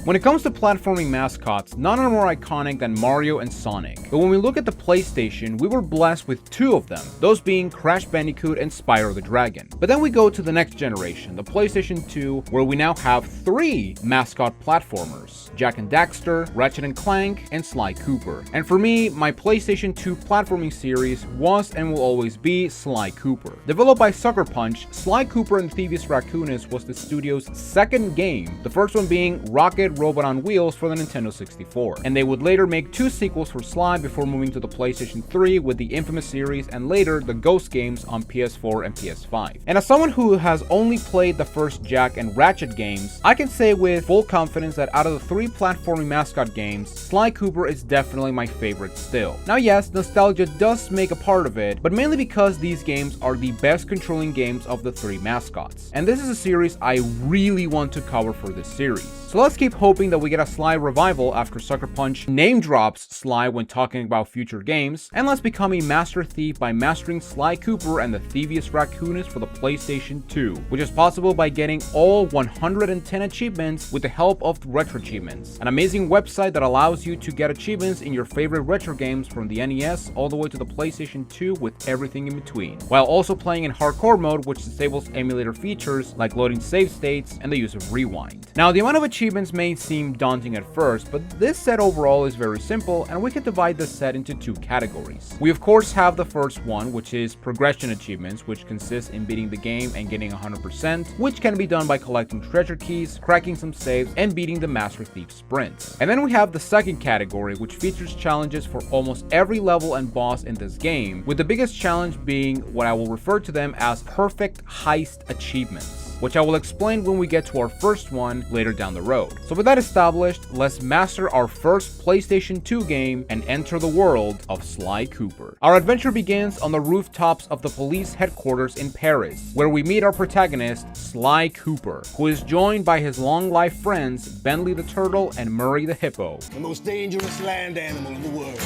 When it comes to platforming mascots, none are more iconic than Mario and Sonic. But when we look at the PlayStation, we were blessed with two of them, those being Crash Bandicoot and Spyro the Dragon. But then we go to the next generation, the PlayStation 2, where we now have three mascot platformers: Jak and Daxter, Ratchet & Clank, and Sly Cooper. And for me, my PlayStation 2 platforming series was and will always be Sly Cooper. Developed by Sucker Punch, Sly Cooper and the Thievius Raccoonus was the studio's second game, the first one being Rocket Robot on Wheels for the Nintendo 64. And they would later make two sequels for Sly before moving to the PlayStation 3 with the Infamous series and later the Ghost games on PS4 and PS5. And as someone who has only played the first Jak and Ratchet games, I can say with full confidence that out of the three platforming mascot games, Sly Cooper is definitely my favorite still. Now yes, nostalgia does make a part of it, but mainly because these games are the best controlling games of the three mascots. And this is a series I really want to cover for this series. So let's keep hoping that we get a Sly revival after Sucker Punch name drops Sly when talking about future games, and let's become a master thief by mastering Sly Cooper and the Thievius Raccoonus for the PlayStation 2, which is possible by getting all 110 achievements with the help of RetroAchievements, an amazing website that allows you to get achievements in your favorite retro games from the NES all the way to the PlayStation 2 with everything in between, while also playing in hardcore mode, which disables emulator features like loading save states and the use of rewind. Now, the amount of achievements may seem daunting at first, but this set overall is very simple, and we can divide this set into two categories. We of course have the first one, which is progression achievements, which consists in beating the game and getting 100%, which can be done by collecting treasure keys, cracking some saves, and beating the Master Thief sprints. And then we have the second category, which features challenges for almost every level and boss in this game, with the biggest challenge being what I will refer to them as perfect heist achievements, which I will explain when we get to our first one later down the road. So with that established, let's master our first PlayStation 2 game and enter the world of Sly Cooper. Our adventure begins on the rooftops of the police headquarters in Paris, where we meet our protagonist, Sly Cooper, who is joined by his long-life friends, Bentley the Turtle and Murray the Hippo, the most dangerous land animal in the world,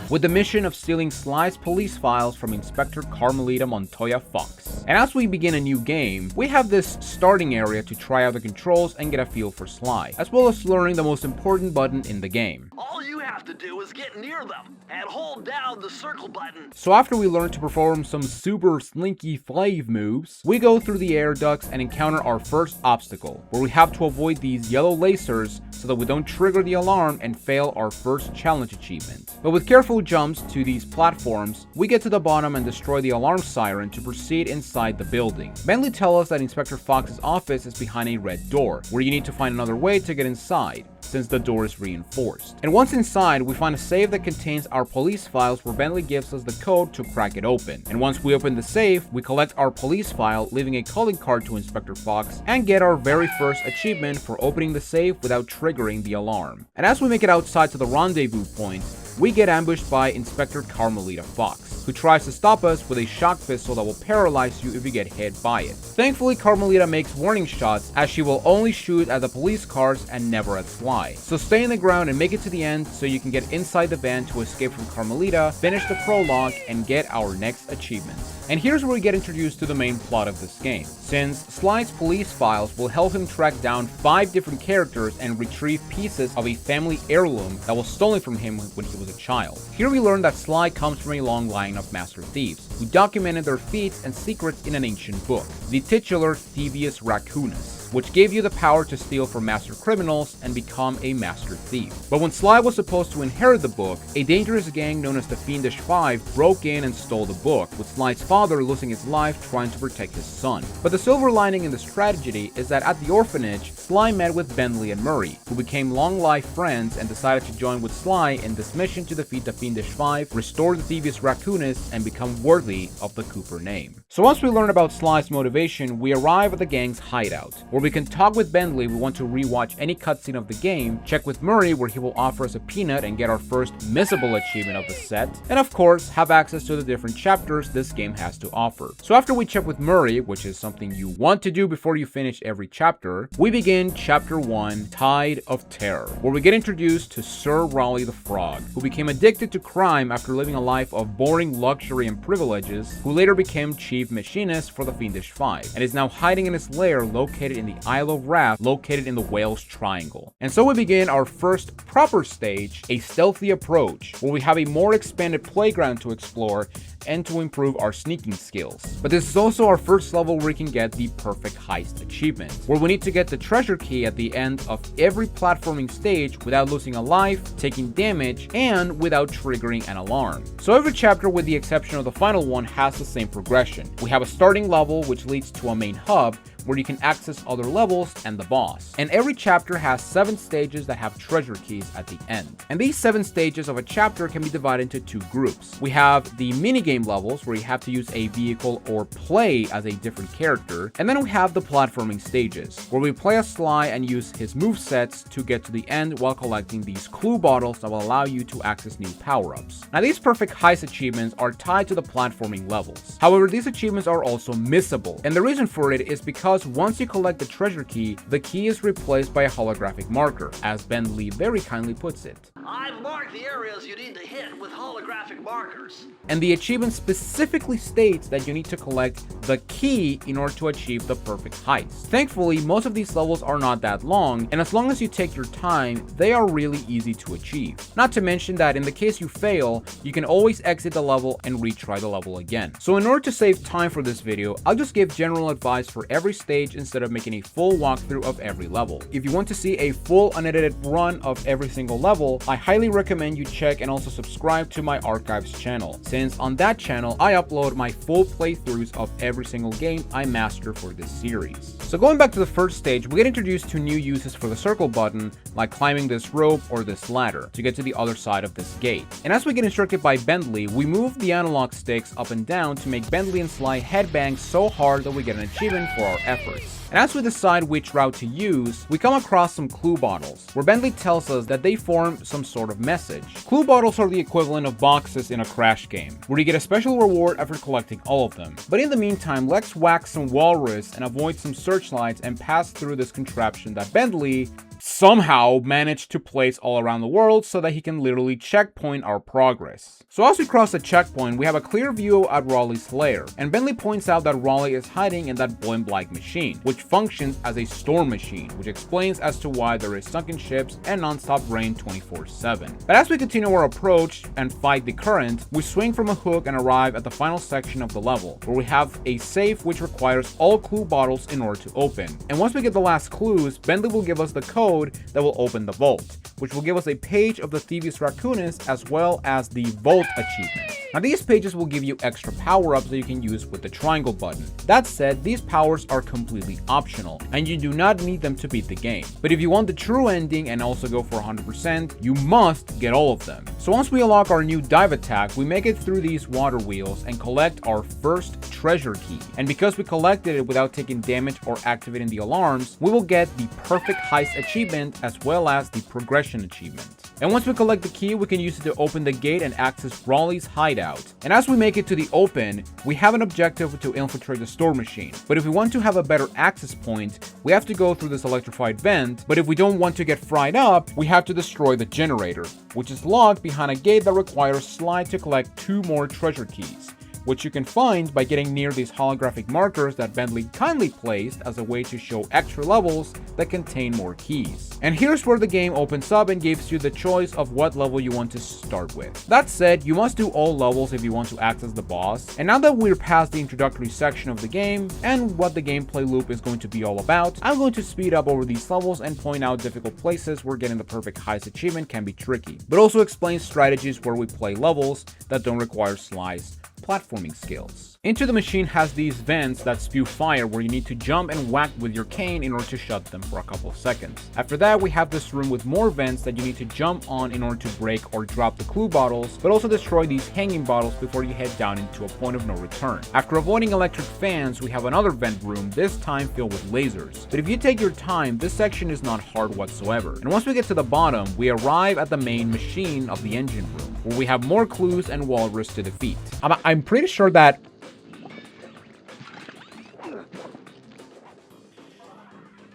with the mission of stealing Sly's police files from Inspector Carmelita Montoya Fox. And as we begin a new game, we have this starting area to try out the controls and get a feel for Sly, as well as learning the most important button in the game. All you have to do is get near them and hold down the circle button. So after we learn to perform some super slinky flave moves, we go through the air ducts and encounter our first obstacle, where we have to avoid these yellow lasers so that we don't trigger the alarm and fail our first challenge achievement. But with careful jumps to these platforms, we get to the bottom and destroy the alarm siren to proceed inside the building. Bentley tells us that Inspector Fox's office is behind a red door, where you need to find another way to get inside, since the door is reinforced. And once inside, we find a safe that contains our police files, where Bentley gives us the code to crack it open. And once we open the safe, we collect our police file, leaving a calling card to Inspector Fox, and get our very first achievement for opening the safe without triggering the alarm. And as we make it outside to the rendezvous point, we get ambushed by Inspector Carmelita Fox, who tries to stop us with a shock pistol that will paralyze you if you get hit by it. Thankfully, Carmelita makes warning shots, as she will only shoot at the police cars and never at Sly. So stay in the ground and make it to the end so you can get inside the van to escape from Carmelita, finish the prologue, and get our next achievement. And here's where we get introduced to the main plot of this game, since Sly's police files will help him track down 5 different characters and retrieve pieces of a family heirloom that was stolen from him when he was a child. Here we learn that Sly comes from a long line of master thieves, who documented their feats and secrets in an ancient book, the titular Thievius Raccoonus, which gave you the power to steal from master criminals and become a master thief. But when Sly was supposed to inherit the book, a dangerous gang known as the Fiendish Five broke in and stole the book, with Sly's father losing his life trying to protect his son. But the silver lining in this tragedy is that at the orphanage, Sly met with Bentley and Murray, who became long-life friends and decided to join with Sly in this mission to defeat the Fiendish Five, restore the Thievius Raccoonus, and become worthy of the Cooper name. So once we learn about Sly's motivation, we arrive at the gang's hideout, where we can talk with Bentley if we want to rewatch any cutscene of the game, check with Murray where he will offer us a peanut and get our first missable achievement of the set, and of course have access to the different chapters this game has to offer. So after we check with Murray, which is something you want to do before you finish every chapter, we begin Chapter 1, Tide of Terror, where we get introduced to Sir Raleigh the Frog, who became addicted to crime after living a life of boring luxury and privileges, who later became chief machinist for the Fiendish Five, and is now hiding in his lair located in the the Isle of Wrath located in the Whales Triangle. And so we begin our first proper stage, a stealthy approach, where we have a more expanded playground to explore and to improve our sneaking skills. But this is also our first level where we can get the perfect heist achievement, where we need to get the treasure key at the end of every platforming stage without losing a life, taking damage, and without triggering an alarm. So every chapter, with the exception of the final one, has the same progression. We have a starting level which leads to a main hub, where you can access other levels and the boss. And every chapter has 7 stages that have treasure keys at the end. And these 7 stages of a chapter can be divided into 2 groups. We have the minigame levels, where you have to use a vehicle or play as a different character. And then we have the platforming stages, where we play as Sly and use his movesets to get to the end while collecting these clue bottles that will allow you to access new power-ups. Now, these perfect heist achievements are tied to the platforming levels. However, these achievements are also missable. And the reason for it is because once you collect the treasure key, the key is replaced by a holographic marker, as Ben Lee very kindly puts it. I've marked the areas you need to hit with holographic markers. And the achievement specifically states that you need to collect the key in order to achieve the perfect heist. Thankfully, most of these levels are not that long, and as long as you take your time, they are really easy to achieve. Not to mention that in the case you fail, you can always exit the level and retry the level again. So in order to save time for this video, I'll just give general advice for every stage instead of making a full walkthrough of every level. If you want to see a full unedited run of every single level, I highly recommend you check and also subscribe to my archives channel, since on that channel I upload my full playthroughs of every single game I master for this series. So going back to the first stage, we get introduced to new uses for the circle button, like climbing this rope or this ladder to get to the other side of this gate. And as we get instructed by Bentley, we move the analog sticks up and down to make Bentley and Sly headbang so hard that we get an achievement for our efforts. And as we decide which route to use, we come across some clue bottles, where Bentley tells us that they form some sort of message. Clue bottles are the equivalent of boxes in a Crash game, where you get a special reward after collecting all of them. But in the meantime, let's whack some walrus and avoid some searchlights and pass through this contraption that Bentley somehow managed to place all around the world so that he can literally checkpoint our progress. So as we cross the checkpoint, we have a clear view at Raleigh's lair, and Bentley points out that Raleigh is hiding in that blimp-like machine, which functions as a storm machine, which explains as to why there is sunken ships and non-stop rain 24/7. But as we continue our approach and fight the current, we swing from a hook and arrive at the final section of the level, where we have a safe which requires all clue bottles in order to open. And once we get the last clues, Bentley will give us the code that will open the vault, which will give us a page of the Thievius Raccoonus as well as the vault achievement. Now these pages will give you extra power-ups that you can use with the triangle button. That said, these powers are completely optional, and you do not need them to beat the game. But if you want the true ending and also go for 100%, you must get all of them. So once we unlock our new dive attack, we make it through these water wheels and collect our first treasure key. And because we collected it without taking damage or activating the alarms, we will get the perfect heist achievement as well as the progression achievement. And once we collect the key, we can use it to open the gate and access Raleigh's hideout. And as we make it to the open, we have an objective to infiltrate the store machine. But if we want to have a better access point, we have to go through this electrified vent. But if we don't want to get fried up, we have to destroy the generator, which is locked behind a gate that requires Sly to collect 2 more treasure keys, which you can find by getting near these holographic markers that Bentley kindly placed as a way to show extra levels that contain more keys. And here's where the game opens up and gives you the choice of what level you want to start with. That said, you must do all levels if you want to access the boss. And now that we're past the introductory section of the game and what the gameplay loop is going to be all about, I'm going to speed up over these levels and point out difficult places where getting the perfect heist achievement can be tricky, but also explain strategies where we play levels that don't require Sly's platforming skills. Into the Machine has these vents that spew fire where you need to jump and whack with your cane in order to shut them for a couple of seconds. After that, we have this room with more vents that you need to jump on in order to break or drop the clue bottles, but also destroy these hanging bottles before you head down into a point of no return. After avoiding electric fans, we have another vent room, this time filled with lasers. But if you take your time, this section is not hard whatsoever. And once we get to the bottom, we arrive at the main machine of the engine room, where we have more clues and walrus to defeat. I'm pretty sure that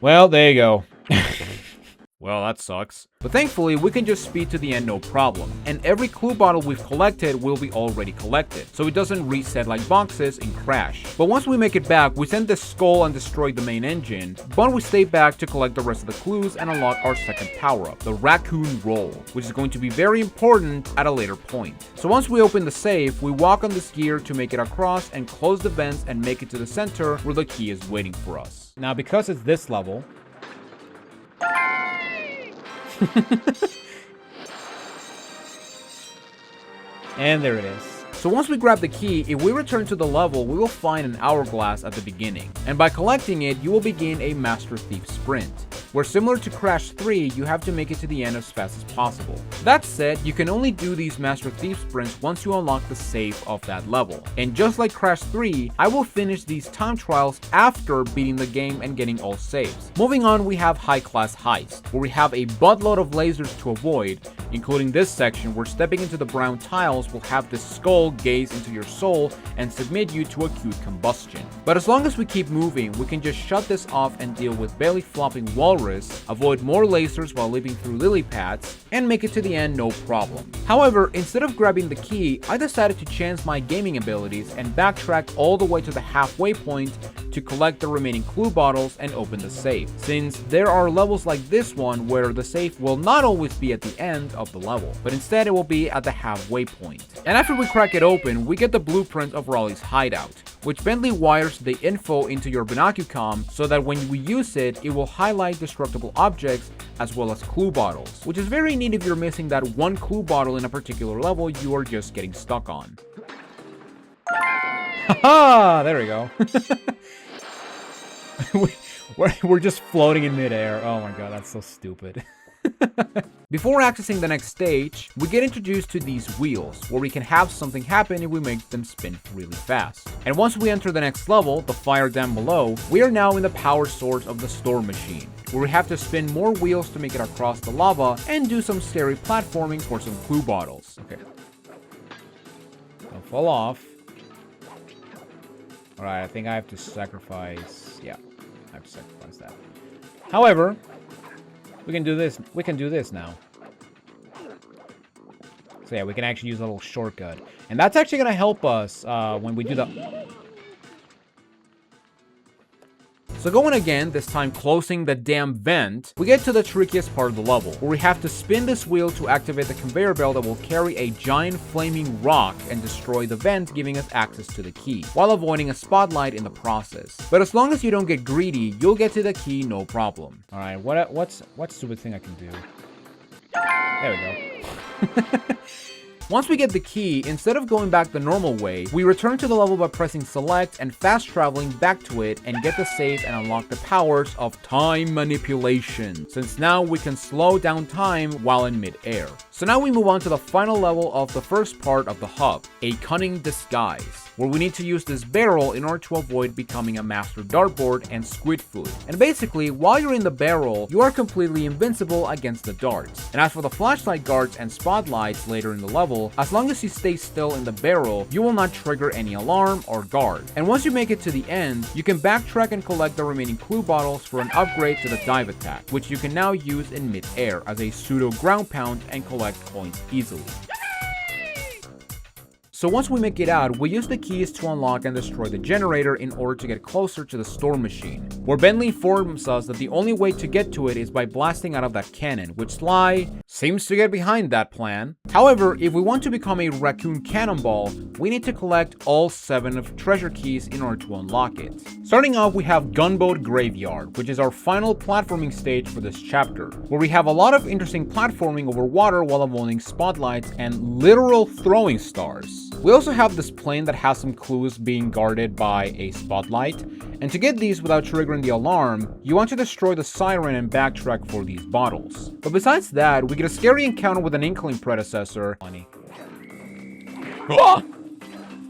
well, there you go. Well, that sucks. But thankfully, we can just speed to the end no problem, and every clue bottle we've collected will be already collected, so it doesn't reset like boxes and crash. But once we make it back, we send the skull and destroy the main engine, but we stay back to collect the rest of the clues and unlock our second power-up, the raccoon roll, which is going to be very important at a later point. So once we open the safe, we walk on this gear to make it across and close the vents and make it to the center where the key is waiting for us. Now, because it's this level, and there it is. So once we grab the key, if we return to the level, we will find an hourglass at the beginning. And by collecting it, you will begin a Master Thief sprint, where similar to Crash 3, you have to make it to the end as fast as possible. That said, you can only do these Master Thief sprints once you unlock the safe of that level. And just like Crash 3, I will finish these time trials after beating the game and getting all saves. Moving on, we have High Class Heist, where we have a buttload of lasers to avoid, including this section where stepping into the brown tiles will have this skull gaze into your soul and submit you to acute combustion. But as long as we keep moving, we can just shut this off and deal with belly flopping walrus, avoid more lasers while leaping through lily pads, and make it to the end no problem. However, instead of grabbing the key, I decided to chance my gaming abilities and backtrack all the way to the halfway point to collect the remaining clue bottles and open the safe, since there are levels like this one where the safe will not always be at the end of the level, but instead it will be at the halfway point. And after we crack it open, we get the blueprint of Raleigh's hideout, which Bentley wires the info into your binocucom so that when we use it, it will highlight destructible objects as well as clue bottles, which is very neat if you're missing that one clue bottle in a particular level you are just getting stuck on. Haha! There we go. We're just floating in midair. Oh my god, that's so stupid. Before accessing the next stage, we get introduced to these wheels, where we can have something happen if we make them spin really fast. And once we enter the next level, the fire dam below, we are now in the power source of the store machine, where we have to spin more wheels to make it across the lava and do some scary platforming for some clue bottles. Okay. Don't fall off. Alright, I think I have to sacrifice... Yeah, I have to sacrifice that. However, we can do this. We can do this now. So yeah, we can actually use a little shortcut. And that's actually going to help us when we do the... So going again, this time closing the damn vent, we get to the trickiest part of the level, where we have to spin this wheel to activate the conveyor belt that will carry a giant flaming rock and destroy the vent, giving us access to the key, while avoiding a spotlight in the process. But as long as you don't get greedy, you'll get to the key no problem. Alright, what stupid thing I can do? There we go. Once we get the key, instead of going back the normal way, we return to the level by pressing select and fast traveling back to it and get the save and unlock the powers of time manipulation, since now we can slow down time while in mid-air. So now we move on to the final level of the first part of the hub, a cunning disguise, where we need to use this barrel in order to avoid becoming a master dartboard and squid food. And basically, while you're in the barrel, you are completely invincible against the darts. And as for the flashlight guards and spotlights later in the level, as long as you stay still in the barrel, you will not trigger any alarm or guard. And once you make it to the end, you can backtrack and collect the remaining clue bottles for an upgrade to the dive attack, which you can now use in mid-air as a pseudo ground pound and collect coins easily. So once we make it out, we use the keys to unlock and destroy the generator in order to get closer to the store machine, where Bentley informs us that the only way to get to it is by blasting out of that cannon, which Sly seems to get behind that plan. However, if we want to become a raccoon cannonball, we need to collect all 7 of treasure keys in order to unlock it. Starting off, we have Gunboat Graveyard, which is our final platforming stage for this chapter, where we have a lot of interesting platforming over water while avoiding spotlights and literal throwing stars. We also have this plane that has some clues being guarded by a spotlight, and to get these without triggering the alarm, you want to destroy the siren and backtrack for these bottles. But besides that, we get a scary encounter with an Inkling predecessor,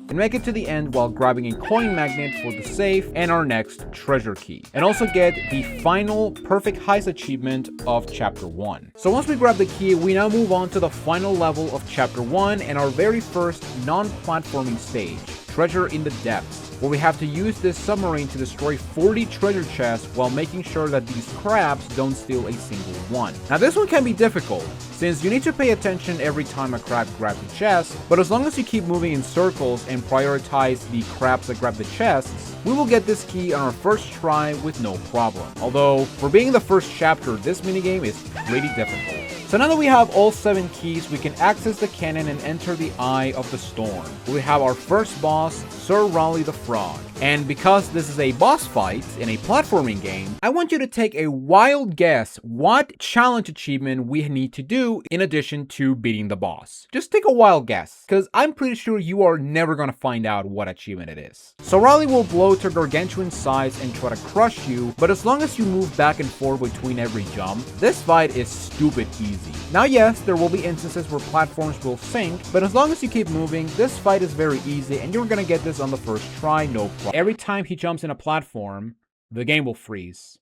and make it to the end while grabbing a coin magnet for the safe and our next treasure key, and also get the final perfect heist achievement of chapter 1. So once we grab the key, we now move on to the final level of chapter 1 and our very first non-platforming stage, Treasure in the Depths, where we have to use this submarine to destroy 40 treasure chests while making sure that these crabs don't steal a single one. Now this one can be difficult, since you need to pay attention every time a crab grabs a chest, but as long as you keep moving in circles and prioritize the crabs that grab the chests, we will get this key on our first try with no problem. Although, for being the first chapter, this minigame is pretty difficult. So now that we have all 7 keys, we can access the cannon and enter the Eye of the Storm. We have our first boss, Sir Raleigh the Frog. And because this is a boss fight in a platforming game, I want you to take a wild guess what challenge achievement we need to do in addition to beating the boss. Just take a wild guess, because I'm pretty sure you are never going to find out what achievement it is. So Raleigh will blow to gargantuan size and try to crush you, but as long as you move back and forth between every jump, this fight is stupid easy. Now yes, there will be instances where platforms will sink, but as long as you keep moving, this fight is very easy and you're gonna get this on the first try, no problem. Every time he jumps in a platform, the game will freeze.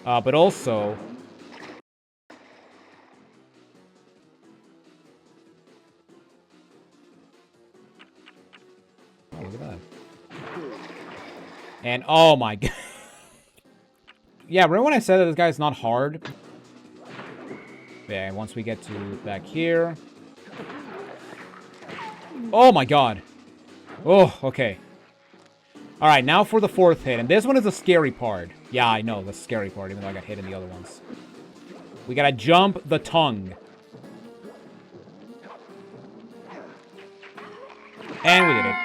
But also... Oh, look at that. And oh my god. Yeah, remember when I said that this guy is not hard? Yeah, once we get to back here. Oh my god. Oh, okay. Alright, now for the 4th hit. And this one is the scary part. Yeah, I know, the scary part, even though I got hit in the other ones. We gotta jump the tongue. And we did it.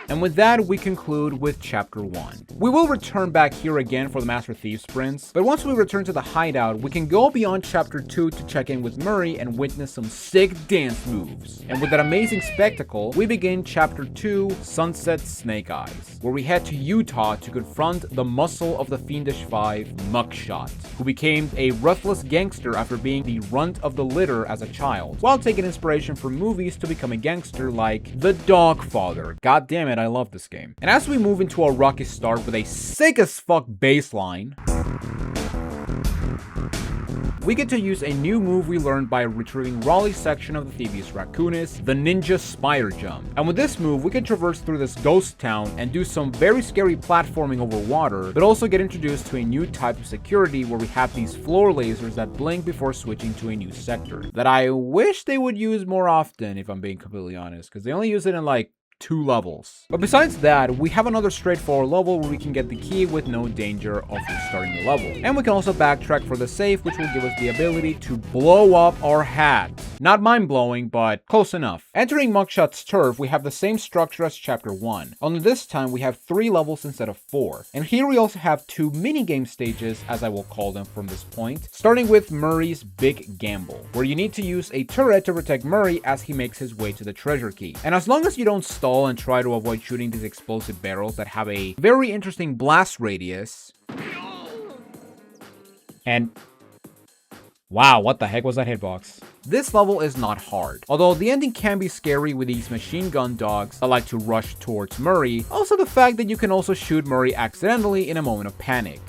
And with that, we conclude with Chapter 1. We will return back here again for the Master Thief sprints, but once we return to the hideout, we can go beyond Chapter 2 to check in with Murray and witness some sick dance moves. And with that amazing spectacle, we begin Chapter 2, Sunset Snake Eyes, where we head to Utah to confront the muscle of the Fiendish Five, Muckshot, who became a ruthless gangster after being the runt of the litter as a child, while taking inspiration from movies to become a gangster like The Dogfather. God damn it, I love this game. And as we move into our rocky start with a sick as fuck baseline, we get to use a new move we learned by retrieving Raleigh's section of the Thievius Raccoonus, the Ninja Spider Jump. And with this move, we can traverse through this ghost town and do some very scary platforming over water, but also get introduced to a new type of security where we have these floor lasers that blink before switching to a new sector, that I wish they would use more often, if I'm being completely honest, because they only use it in like 2 levels. But besides that, we have another straightforward level where we can get the key with no danger of restarting the level. And we can also backtrack for the safe, which will give us the ability to blow up our hat. Not mind-blowing, but close enough. Entering Muckshot's turf, we have the same structure as Chapter 1. Only this time, we have 3 levels instead of 4. And here we also have 2 minigame stages, as I will call them from this point, starting with Murray's Big Gamble, where you need to use a turret to protect Murray as he makes his way to the treasure key. And as long as you don't stall and try to avoid shooting these explosive barrels that have a very interesting blast radius. And wow, what the heck was that hitbox? This level is not hard, although the ending can be scary with these machine gun dogs that like to rush towards Murray. Also the fact that you can also shoot Murray accidentally in a moment of panic.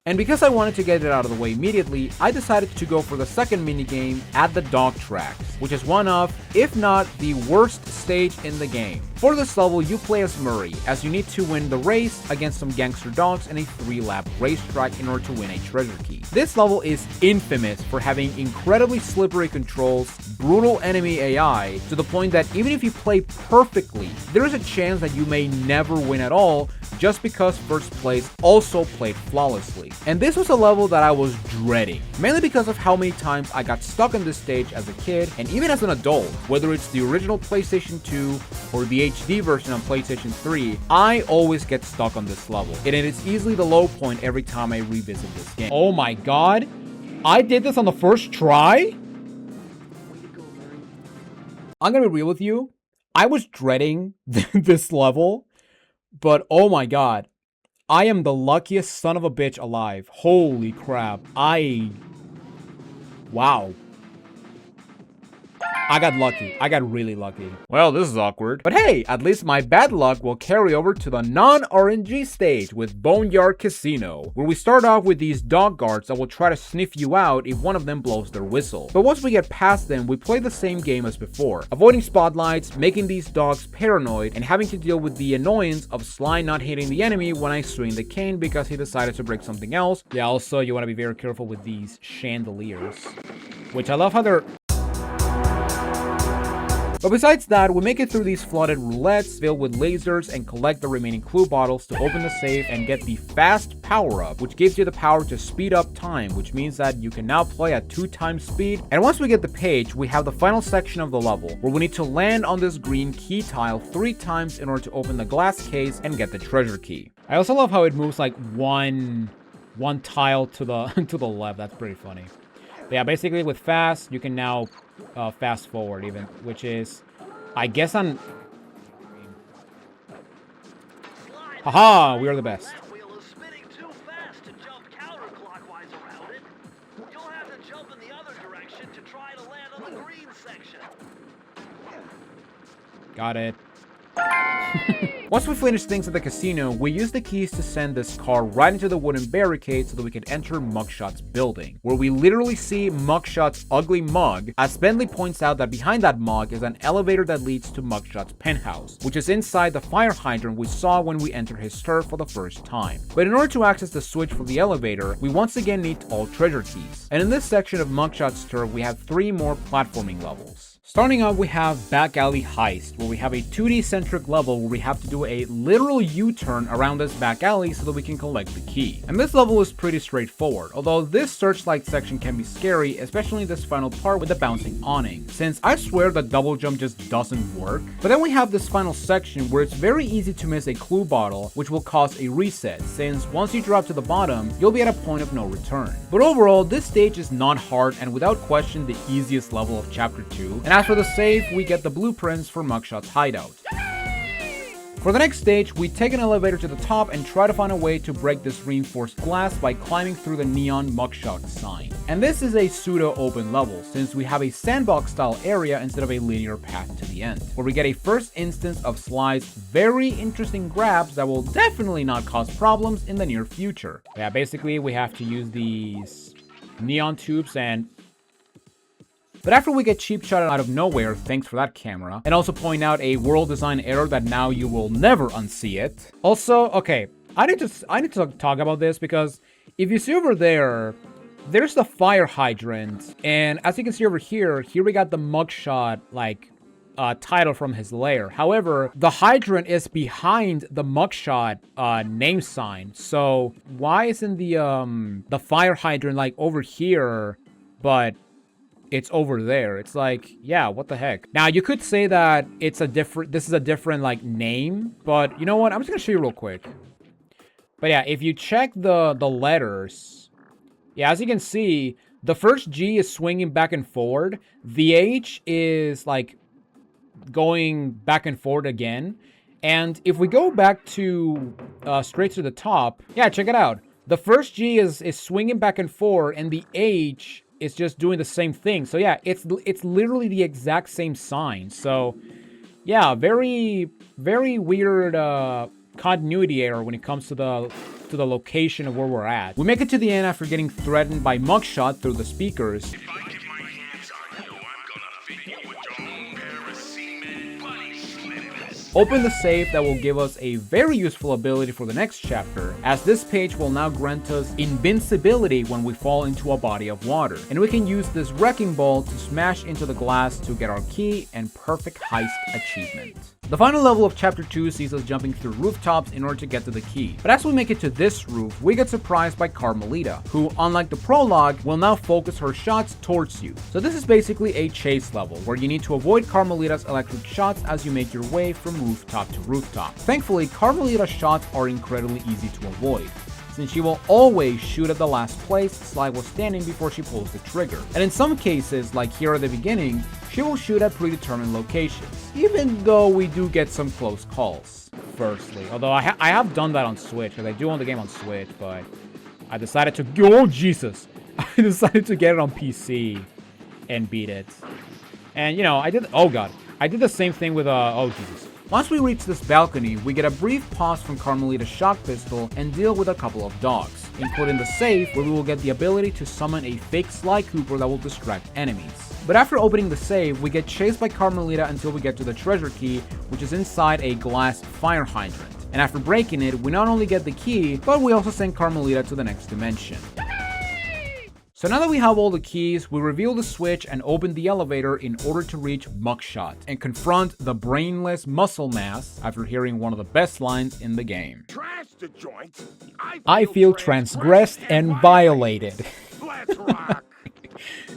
And because I wanted to get it out of the way immediately, I decided to go for the second minigame at the dog tracks, which is one of, if not the worst stage in the game. For this level, you play as Murray, as you need to win the race against some gangster dogs in a 3-lap racetrack in order to win a treasure key. This level is infamous for having incredibly slippery controls, brutal enemy AI, to the point that even if you play perfectly, there is a chance that you may never win at all, just because first place also played flawlessly. And this was a level that I was dreading, mainly because of how many times I got stuck on this stage as a kid and even as an adult. Whether it's the original PlayStation 2 or the HD version on PlayStation 3, I always get stuck on this level, and it is easily the low point every time I revisit this game. Oh my god, I did this on the first try? I'm gonna be real with you, I was dreading this level, but oh my god, I am the luckiest son of a bitch alive. Holy crap. Wow. I got lucky. I got really lucky. Well, this is awkward. But hey, at least my bad luck will carry over to the non-RNG stage with Boneyard Casino, where we start off with these dog guards that will try to sniff you out if one of them blows their whistle. But once we get past them, we play the same game as before, avoiding spotlights, making these dogs paranoid, and having to deal with the annoyance of Sly not hitting the enemy when I swing the cane because he decided to break something else. Yeah, also you want to be very careful with these chandeliers, which I love how they're... But besides that, we make it through these flooded roulettes filled with lasers and collect the remaining clue bottles to open the safe and get the fast power-up, which gives you the power to speed up time, which means that you can now play at 2x speed. And once we get the page, we have the final section of the level, where we need to land on this green key tile 3 times in order to open the glass case and get the treasure key. I also love how it moves like one tile to the to the left. That's pretty funny. But yeah, basically with fast, you can now fast forward even, which is, I guess on... Haha, we are the best. That wheel is spinning too fast to jump counterclockwise around it. You'll have to jump in the other direction to try to land on the green section. Got it. Once we finish things at the casino, we use the keys to send this car right into the wooden barricade so that we can enter Mugshot's building, where we literally see Mugshot's ugly mug, as Bentley points out that behind that mug is an elevator that leads to Mugshot's penthouse, which is inside the fire hydrant we saw when we entered his turf for the first time. But in order to access the switch for the elevator, we once again need all treasure keys. And in this section of Mugshot's turf, we have 3 more platforming levels. Starting off, we have Back Alley Heist, where we have a 2D-centric level where we have to do a literal U-turn around this back alley so that we can collect the key. And this level is pretty straightforward, although this searchlight section can be scary, especially this final part with the bouncing awning, since I swear the double jump just doesn't work. But then we have this final section where it's very easy to miss a clue bottle, which will cause a reset, since once you drop to the bottom, you'll be at a point of no return. But overall, this stage is not hard and without question the easiest level of Chapter 2, and as for the save, we get the blueprints for Mugshot's hideout. For the next stage, we take an elevator to the top and try to find a way to break this reinforced glass by climbing through the neon Mugshot sign. And this is a pseudo-open level, since we have a sandbox-style area instead of a linear path to the end, where we get a first instance of Sly's very interesting grabs that will definitely not cause problems in the near future. Yeah, basically we have to use these neon tubes and... But after we get cheap shot out of nowhere, thanks for that camera, and also point out a world design error that now you will never unsee it. Also, okay, I need to talk about this because if you see over there, there's the fire hydrant, and as you can see over here, we got the Mugshot like title from his lair. However, the hydrant is behind the Mugshot name sign. So why isn't the fire hydrant like over here, but it's over there? It's like, yeah, what the heck? Now, you could say that this is a different, like, name, but you know what? I'm just gonna show you real quick. But yeah, if you check the letters, yeah, as you can see, the first G is swinging back and forward. The H is, like, going back and forward again. And if we go back to, straight to the top, yeah, check it out. The first G is swinging back and forward, and the H... it's just doing the same thing. So yeah, it's literally the exact same sign. So yeah, very weird continuity error when it comes to the location of where we're at. We make it to the end after getting threatened by Mugshot through the speakers. If I get my hands on you, I'm gonna fit you with your own pair of cement bunny slippers. Open the safe that will give us a very useful ability for the next chapter, as this page will now grant us invincibility when we fall into a body of water, and we can use this wrecking ball to smash into the glass to get our key and perfect heist achievement. The final level of Chapter 2 sees us jumping through rooftops in order to get to the key, but as we make it to this roof, we get surprised by Carmelita, who, unlike the prologue, will now focus her shots towards you. So this is basically a chase level, where you need to avoid Carmelita's electric shots as you make your way from rooftop to rooftop. Thankfully, Carmelita's shots are incredibly easy to avoid, since she will always shoot at the last place Sly was standing before she pulls the trigger. And in some cases, like here at the beginning, she will shoot at predetermined locations, even though we do get some close calls, firstly. Although I have done that on Switch, because I do own the game on Switch, but I decided to... oh, Jesus! I decided to get it on PC and beat it. And, you know, oh god, I did the same thing with, oh Jesus. Once we reach this balcony, we get a brief pause from Carmelita's shock pistol and deal with a couple of dogs, including the safe, where we will get the ability to summon a fake Sly Cooper that will distract enemies. But after opening the safe, we get chased by Carmelita until we get to the treasure key, which is inside a glass fire hydrant. And after breaking it, we not only get the key, but we also send Carmelita to the next dimension. So now that we have all the keys, we reveal the switch and open the elevator in order to reach Mugshot and confront the brainless muscle mass after hearing one of the best lines in the game. Trash the joint. I feel transgressed and violated. Let's rock.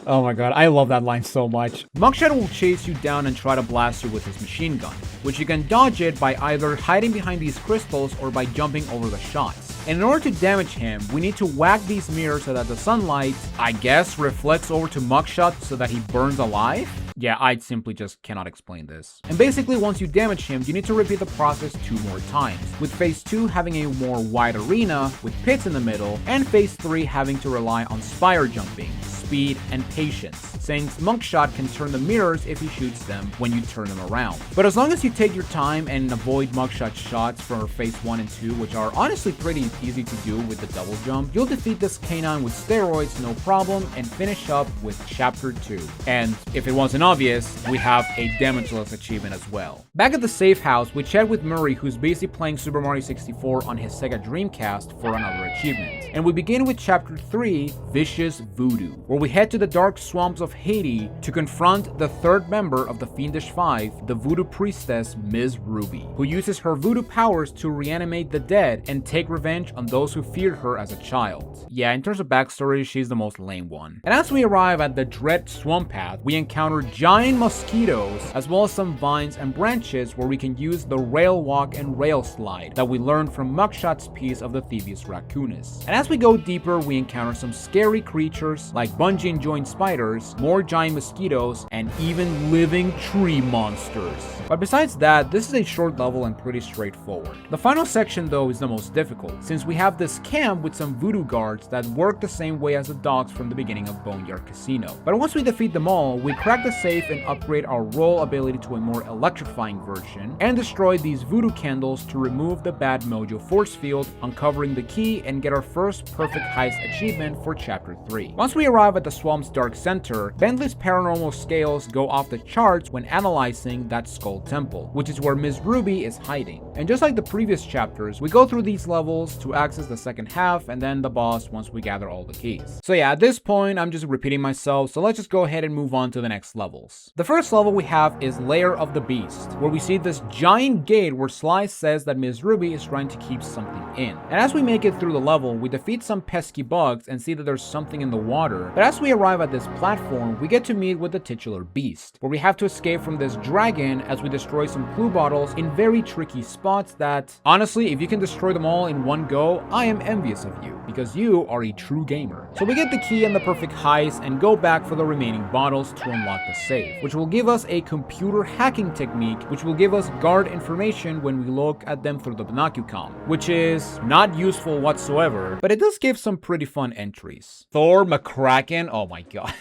Oh my god, I love that line so much. Mugshot will chase you down and try to blast you with his machine gun, which you can dodge it by either hiding behind these crystals or by jumping over the shots. And in order to damage him, we need to whack these mirrors so that the sunlight, I guess, reflects over to Mugshot so that he burns alive? Yeah, I simply just cannot explain this. And basically, once you damage him, you need to repeat the process 2 more times, with phase 2 having a more wide arena with pits in the middle, and phase 3 having to rely on spire jumping, speed, and patience, since Mugshot can turn the mirrors if he shoots them when you turn them around. But as long as you take your time and avoid Mugshot's shots for phase 1 and 2, which are honestly pretty easy to do with the double jump, you'll defeat this canine with steroids no problem and finish up with chapter 2. And if it wasn't obvious, we have a damageless achievement as well. Back at the safe house, we chat with Murray, who's busy playing Super Mario 64 on his Sega Dreamcast for another achievement. And we begin with chapter 3, Vicious Voodoo, where we head to the dark swamps of Haiti to confront the third member of the Fiendish Five, the voodoo priestess Ms. Ruby, who uses her voodoo powers to reanimate the dead and take revenge on those who feared her as a child. Yeah, in terms of backstory, she's the most lame one. And as we arrive at the Dread Swamp Path, we encounter giant mosquitoes, as well as some vines and branches where we can use the rail walk and rail slide that we learned from Mugshot's piece of the Thievius Raccoonus. And as we go deeper, we encounter some scary creatures like bungee and joint spiders, more giant mosquitoes, and even living tree monsters. But besides that, this is a short level and pretty straightforward. The final section though is the most difficult, since we have this camp with some voodoo guards that work the same way as the dogs from the beginning of Boneyard Casino. But once we defeat them all, we crack the safe and upgrade our roll ability to a more electrifying version, and destroy these voodoo candles to remove the bad mojo force field, uncovering the key and get our first perfect heist achievement for chapter 3. Once we arrive at the swamp's dark center, Bentley's paranormal scales go off the charts when analyzing that skull temple, which is where Ms. Ruby is hiding. And just like the previous chapters, we go through these levels to access the second half and then the boss once we gather all the keys. So yeah, at this point, I'm just repeating myself, so let's just go ahead and move on to the next levels. The first level we have is Lair of the Beast, where we see this giant gate where Sly says that Ms. Ruby is trying to keep something in. And as we make it through the level, we defeat some pesky bugs and see that there's something in the water. But as we arrive at this platform, we get to meet with the titular beast, where we have to escape from this dragon as we destroy some clue bottles in very tricky spots that, honestly, if you can destroy them all in one go, I am envious of you, because you are a true gamer. So we get the key and the perfect heist and go back for the remaining bottles to unlock the safe, which will give us a computer hacking technique, which will give us guard information when we look at them through the binoculcom, which is not useful whatsoever, but it does give some pretty fun entries. Thor McCracken, oh my god.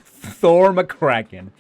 Thor McCracken.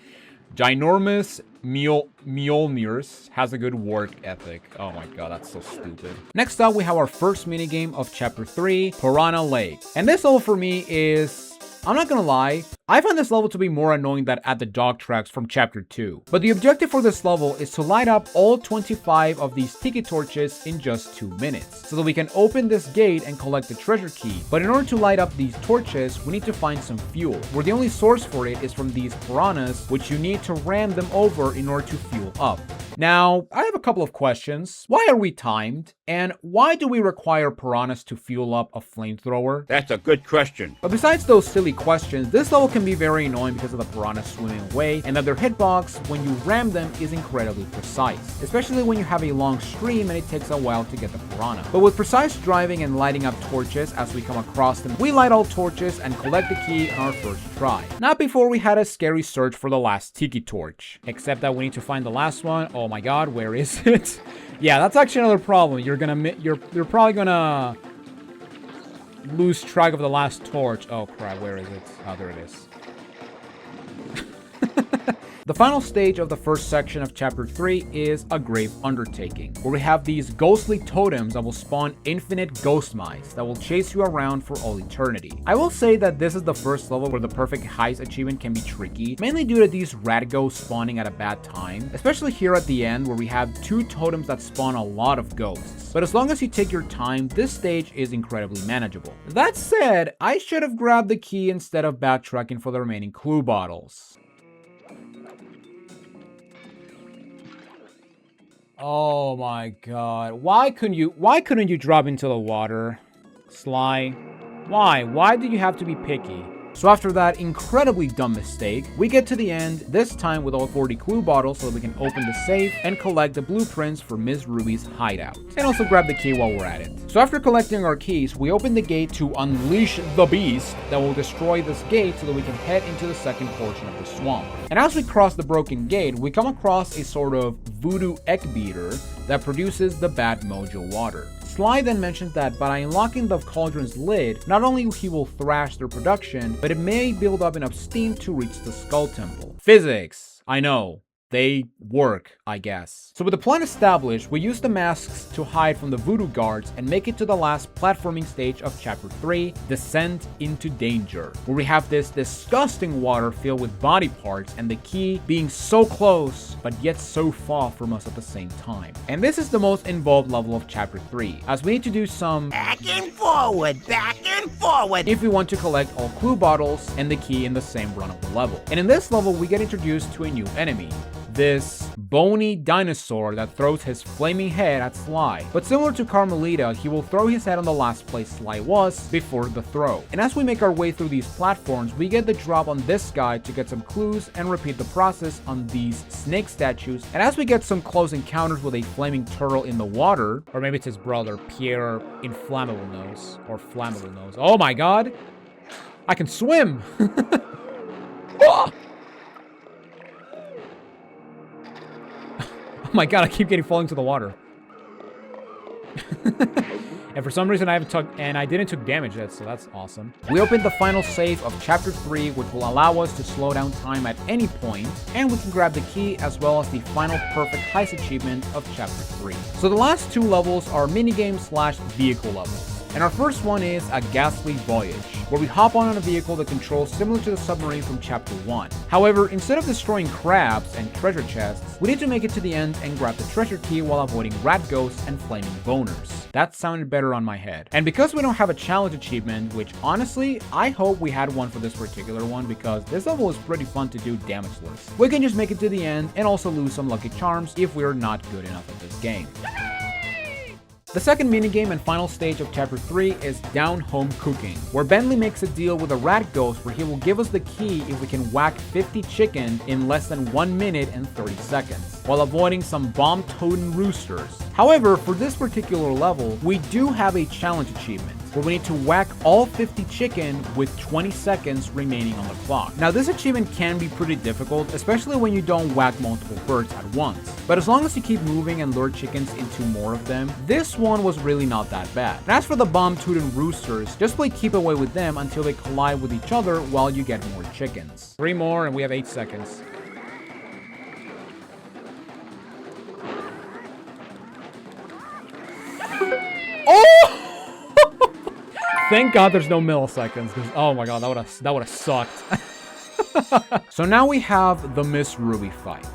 Ginormous Mjolnirs has a good work ethic. Oh my god, that's so stupid. Next up, we have our first minigame of Chapter 3, Piranha Lake. And this level for me is, I'm not gonna lie, I find this level to be more annoying than at the dog tracks from Chapter 2. But the objective for this level is to light up all 25 of these tiki torches in just 2 minutes, so that we can open this gate and collect the treasure key. But in order to light up these torches, we need to find some fuel, where the only source for it is from these piranhas, which you need to ram them over in order to fuel up. Now, I have a couple of questions. Why are we timed? And why do we require piranhas to fuel up a flamethrower? That's a good question. But besides those silly questions, this level can be very annoying because of the piranhas swimming away, and that their hitbox, when you ram them, is incredibly precise, especially when you have a long stream and it takes a while to get the piranha. But with precise driving and lighting up torches as we come across them, we light all torches and collect the key on our first try. Not before we had a scary search for the last tiki torch, except that we need to find the last one. Oh my god, where is it? Yeah, that's actually another problem. You're probably gonna lose track of the last torch. Oh crap, where is it? Oh, there it is. The final stage of the first section of Chapter 3 is a grave undertaking, where we have these ghostly totems that will spawn infinite ghost mice that will chase you around for all eternity. I will say that this is the first level where the perfect heist achievement can be tricky, mainly due to these rat ghosts spawning at a bad time, especially here at the end where we have 2 totems that spawn a lot of ghosts. But as long as you take your time, this stage is incredibly manageable. That said, I should have grabbed the key instead of backtracking for the remaining clue bottles. Oh my god. Why couldn't you drop into the water? Sly. Why did you have to be picky? So after that incredibly dumb mistake, we get to the end, this time with all 40 clue bottles so that we can open the safe and collect the blueprints for Miss Ruby's hideout. And also grab the key while we're at it. So after collecting our keys, we open the gate to unleash the beast that will destroy this gate so that we can head into the second portion of the swamp. And as we cross the broken gate, we come across a sort of voodoo egg beater that produces the bad mojo water. Sly then mentioned that by unlocking the cauldron's lid, not only he will thrash their production, but it may build up enough steam to reach the Skull Temple. Physics, I know. They work, I guess. So with the plan established, we use the masks to hide from the voodoo guards and make it to the last platforming stage of Chapter 3, Descent into Danger, where we have this disgusting water filled with body parts and the key being so close, but yet so far from us at the same time. And this is the most involved level of Chapter 3, as we need to do some back and forward if we want to collect all clue bottles and the key in the same run of the level. And in this level, we get introduced to a new enemy. This bony dinosaur that throws his flaming head at Sly. But similar to Carmelita, he will throw his head on the last place Sly was before the throw. And as we make our way through these platforms, we get the drop on this guy to get some clues and repeat the process on these snake statues. And as we get some close encounters with a flaming turtle in the water, or maybe it's his brother, Pierre Inflammable Nose, or Flammable Nose. Oh my god! I can swim! Oh! Oh my god, I keep getting falling to the water. And for some reason I didn't took damage yet, so that's awesome. We opened the final save of Chapter 3, which will allow us to slow down time at any point, and we can grab the key as well as the final perfect heist achievement of Chapter 3. So the last 2 levels are minigame / vehicle levels. And our first one is A Ghastly Voyage, where we hop on a vehicle that controls similar to the submarine from Chapter 1. However, instead of destroying crabs and treasure chests, we need to make it to the end and grab the treasure key while avoiding rat ghosts and flaming boners. That sounded better on my head. And because we don't have a challenge achievement, which honestly, I hope we had one for this particular one because this level is pretty fun to do damageless. We can just make it to the end and also lose some lucky charms if we're not good enough at this game. The second minigame and final stage of Chapter 3 is Down Home Cooking, where Bentley makes a deal with a rat ghost where he will give us the key if we can whack 50 chicken in less than 1 minute and 30 seconds, while avoiding some bomb-toting roosters. However, for this particular level, we do have a challenge achievement, where we need to whack all 50 chicken with 20 seconds remaining on the clock. Now this achievement can be pretty difficult, especially when you don't whack multiple birds at once. But as long as you keep moving and lure chickens into more of them, this one was really not that bad. And as for the bomb-tooting roosters, just play keep away with them until they collide with each other while you get more chickens. 3 more and we have 8 seconds. Oh! Thank God there's no milliseconds, because oh my god, that would have sucked. So now we have the Miss Ruby fight.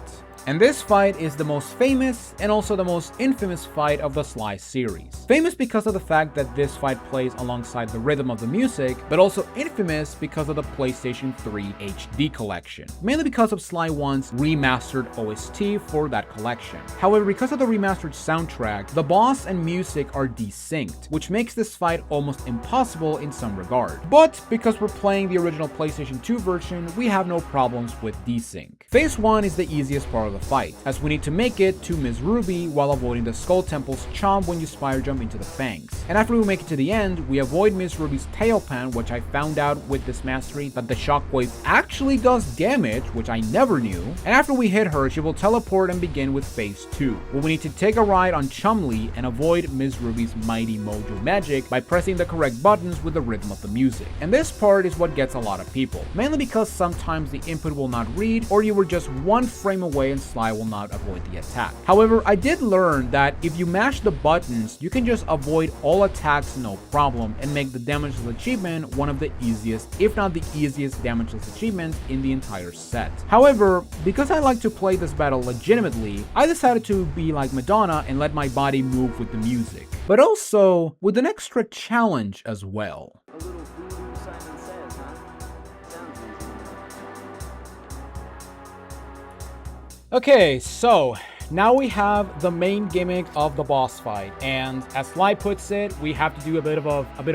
And this fight is the most famous and also the most infamous fight of the Sly series. Famous because of the fact that this fight plays alongside the rhythm of the music, but also infamous because of the PlayStation 3 HD collection. Mainly because of Sly 1's remastered OST for that collection. However, because of the remastered soundtrack, the boss and music are desynced, which makes this fight almost impossible in some regard. But because we're playing the original PlayStation 2 version, we have no problems with desync. Phase 1 is the easiest part of of the fight, as we need to make it to Miss Ruby while avoiding the Skull Temple's chomp when you spire jump into the fangs. And after we make it to the end, we avoid Miss Ruby's tail pan, which I found out with this mastery that the shockwave actually does damage, which I never knew. And after we hit her, she will teleport and begin with phase 2, where we need to take a ride on Chumley and avoid Miss Ruby's mighty mojo magic by pressing the correct buttons with the rhythm of the music. And this part is what gets a lot of people, mainly because sometimes the input will not read, or you were just one frame away and Sly will not avoid the attack. However, I did learn that if you mash the buttons, you can just avoid all attacks no problem and make the damageless achievement one of the easiest, if not the easiest damageless achievements in the entire set. However, because I like to play this battle legitimately, I decided to be like Madonna and let my body move with the music, but also with an extra challenge as well. A little voodoo Simon Says, huh? Sounds easy. Okay, so now we have the main gimmick of the boss fight, and as Sly puts it, we have to do a bit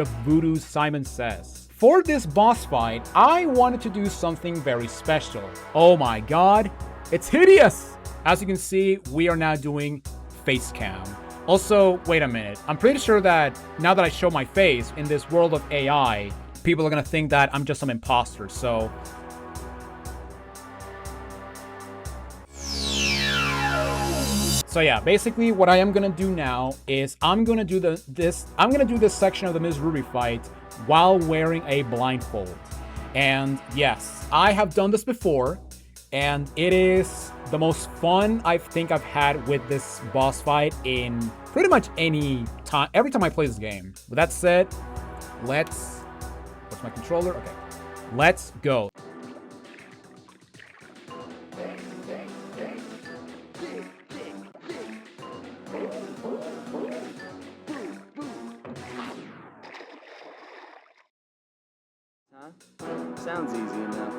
of voodoo Simon Says. For this boss fight, I wanted to do something very special. Oh my god, it's hideous! As you can see, we are now doing face cam. Also, wait a minute, I'm pretty sure that now that I show my face in this world of AI, people are gonna think that I'm just some imposter, so... So yeah, basically what I am gonna do now is I'm gonna do this section of the Ms. Ruby fight while wearing a blindfold. And yes, I have done this before, and it is the most fun I think I've had with this boss fight in pretty much any time, every time I play this game. With that said, what's my controller? Okay, let's go. Huh? Sounds easy enough.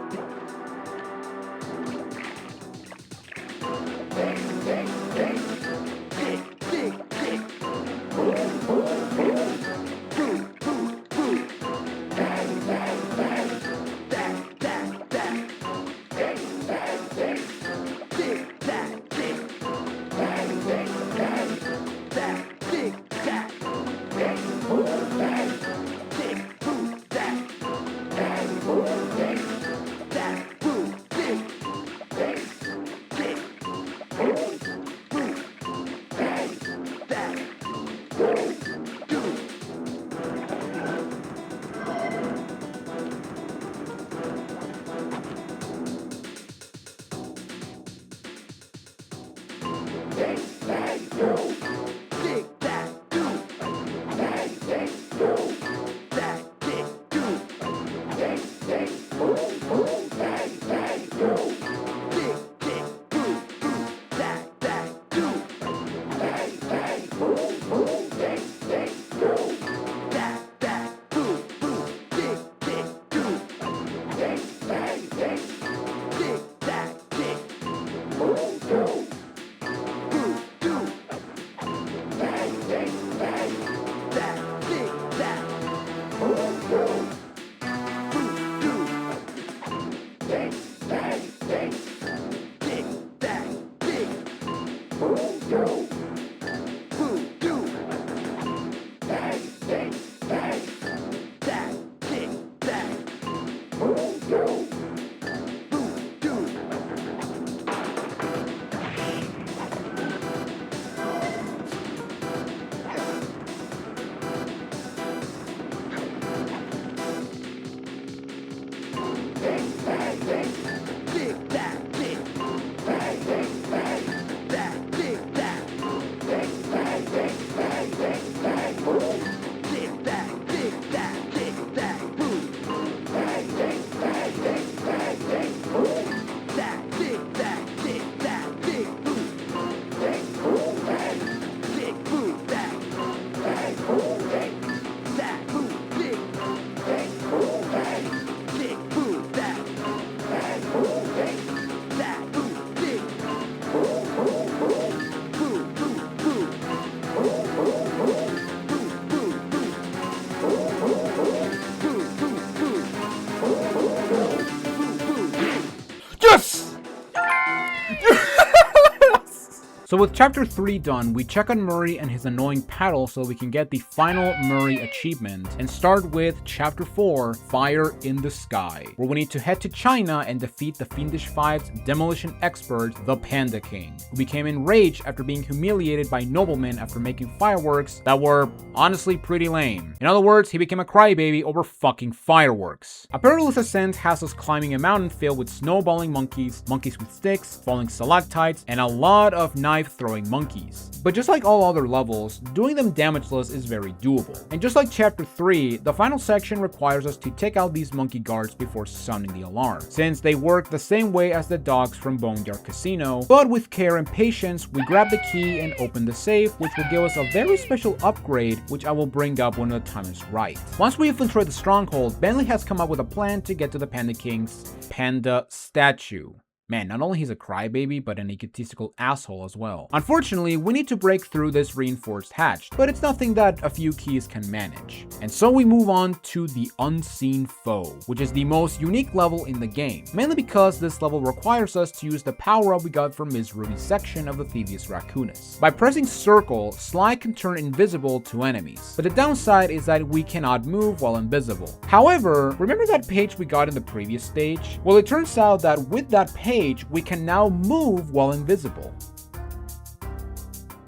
So with chapter 3 done, we check on Murray and his annoying paddle so we can get the final Murray achievement and start with chapter 4, Fire in the Sky, where we need to head to China and defeat the Fiendish Five's demolition expert, the Panda King, who became enraged after being humiliated by noblemen after making fireworks that were honestly pretty lame. In other words, he became a crybaby over fucking fireworks. A perilous ascent has us climbing a mountain filled with snowballing monkeys, monkeys with sticks, falling stalactites, and a lot of knife-throwing monkeys. But just like all other levels, doing them damageless is very doable. And just like chapter 3, the final section requires us to take out these monkey guards before sounding the alarm, since they work the same way as the dogs from Boneyard Casino, but with care and patience, we grab the key and open the safe, which will give us a very special upgrade, which I will bring up when the time is right. Once we infiltrate the stronghold, Bentley has come up with a plan to get to the Panda King's panda statue. Man, not only he's a crybaby, but an egotistical asshole as well. Unfortunately, we need to break through this reinforced hatch, but it's nothing that a few keys can manage. And so we move on to the Unseen Foe, which is the most unique level in the game, mainly because this level requires us to use the power-up we got from Ms. Ruby's section of the Thievius Raccoonus. By pressing circle, Sly can turn invisible to enemies, but the downside is that we cannot move while invisible. However, remember that page we got in the previous stage? Well, it turns out that with that page, we can now move while invisible.